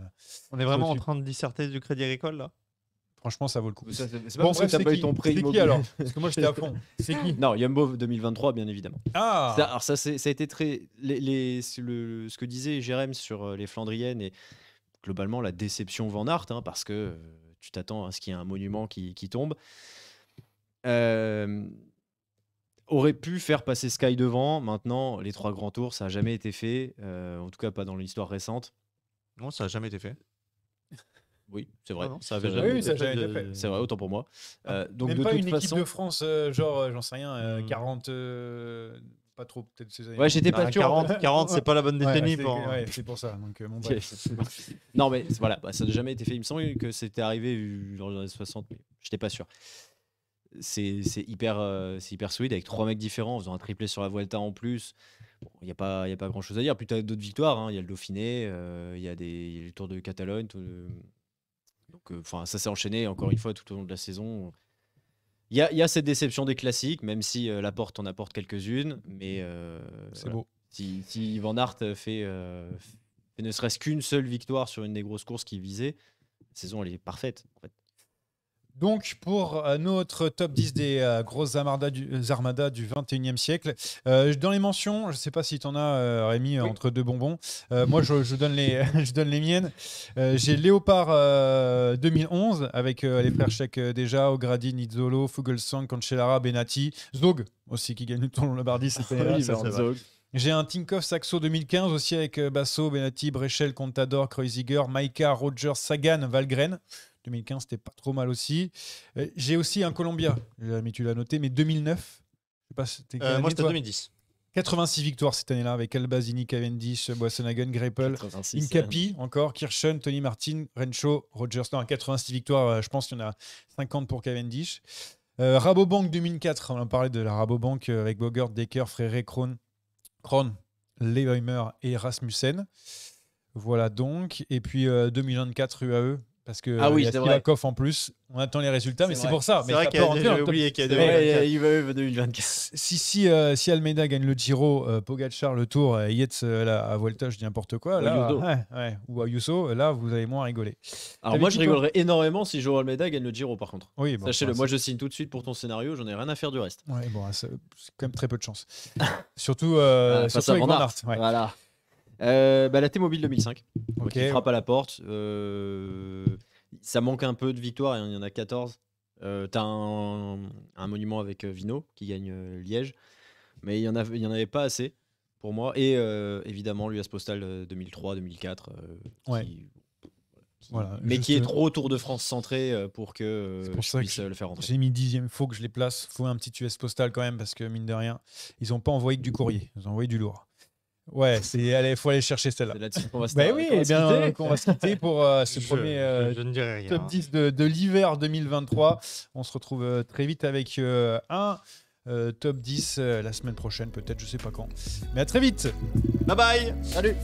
On est vraiment en Au-dessus. train de disserter du Crédit Agricole là? franchement, ça vaut le coup. C'est pas Bon, parce que bref, t'as c'est pas eu qui ton prêt C'est qui immobilier. alors Parce que moi, j'étais à fond. C'est qui Non, Yumbo 2023, bien évidemment. Ah Alors ça a été très ce que disait Jérém sur les Flandriennes et globalement la déception Van Aert, hein, parce que tu t'attends à ce qu'il y ait un monument qui tombe. Aurait pu faire passer Sky devant. Maintenant, les 3 grands tours, ça n'a jamais été fait, en tout cas pas dans l'histoire récente. Non, ça n'a jamais été fait. Oui, c'est vrai. Ah non, ça C'est avait vrai. jamais Oui, ça a été jamais fait été fait. C'est vrai, autant pour moi. Donc Même de pas toute une façon, équipe de France, genre, j'en sais rien, Hmm. 40. Pas trop, peut-être ces années. ouais, j'étais pas Ah, sûr. 40, c'est pas la bonne Ouais, décennie c'est pour. c'est pour ça. Donc, bon, bref. Non, mais voilà, ça n'a jamais été fait. Il me semble que c'était arrivé dans les années 60, mais je n'étais pas sûr. C'est hyper solide avec 3 mecs différents en faisant un triplé sur la Vuelta en plus. Bon, il n'y a pas grand chose à dire. Puis tu as d'autres victoires. Hein. Il y a le Dauphiné, il y a le Tour de Catalogne. Donc, ça s'est enchaîné encore une fois tout au long de la saison. Il y a cette déception des classiques, même si Laporte en apporte quelques-unes. Mais C'est voilà. beau. Si Van Aert fait ne serait-ce qu'une seule victoire sur une des grosses courses qu'il visait, la saison elle est parfaite. En fait. Donc, pour notre top 10 des grosses armadas du 21e siècle, dans les mentions, je ne sais pas si tu en as, Rémi, entre deux bonbons. Moi, je donne je donne les miennes. J'ai Léopard 2011 avec les frères Cheikh déjà, O'Grady, Nizzolo, Fuglsang, Cancellara, Benatti, Zog aussi qui gagne le Tour de Lombardie cette année-là, ça, c'est vrai. J'ai un Tinkoff Saxo 2015 aussi avec Basso, Benatti, Brechel, Contador, Kreuziger, Maika, Rogers, Sagan, Valgren. 2015, c'était pas trop mal aussi. J'ai aussi un Columbia, mais tu l'as noté, mais 2009. Je sais pas, c'était quelle année, Moi, c'était toi 2010. 86 victoires cette année-là avec Albazini, Cavendish, Boissenhagen, Greipel, 86, Incapi encore, Kirchen, Tony Martin, Renshaw, Rogers. Non, 86 victoires, je pense qu'il y en a 50 pour Cavendish. Rabobank 2004, on a parlé de la Rabobank avec Bogert, Decker, Fréré, Krohn, Leheimer et Rasmussen. Voilà donc. Et puis 2024 UAE. Parce que Ah oui, il y a c'est vrai. Sivakov en plus. On attend les résultats, mais C'est c'est vrai. pour ça. C'est Mais vrai ça qu'il peut y a rentrer dans le j'ai top. oublié qu'il y a C'est des. vrai. Ouais, il va 2024. Si Almeida gagne le Giro, Pogacar le Tour, Yates à Vuelta, je dis n'importe quoi. Ou Là, Ayuso. ouais, ou Ayuso, là, vous allez moins rigoler. Alors T'avais moi, qui, je rigolerais énormément si Joao Almeida gagne le Giro, par contre. Oui, bon, Sachez-le, enfin, moi je signe tout de suite pour ton scénario, j'en ai rien à faire du reste. ouais, bon, c'est quand même très peu de chance. Surtout, Face surtout à avec Van Van Aert. Aert. Ouais. Voilà. La T-Mobile 2005, Ok. qui frappe à la porte. Ça manque un peu de victoires, il y en a 14. T'as un monument avec Vino qui gagne Liège, mais il y en avait pas assez pour moi. Et évidemment l'US Postal 2003-2004, Ouais. Voilà, mais juste, qui est trop Tour de France centré pour que C'est pour je ça puisse que le faire rentrer. j'ai mis 10e, faut que je les place. Faut un petit US postal quand même, parce que mine de rien, ils n'ont pas envoyé que du courrier, ils ont envoyé du lourd. Ouais, il faut aller chercher celle-là. C'est là-dessus qu'on va se Bah qu'on oui, va eh se bien, quitter. on va se quitter pour ce premier je ne dirai rien. top 10 de l'hiver 2023. On se retrouve très vite avec un top 10 la semaine prochaine, peut-être, je sais pas quand. Mais à très vite. Bye bye. Salut.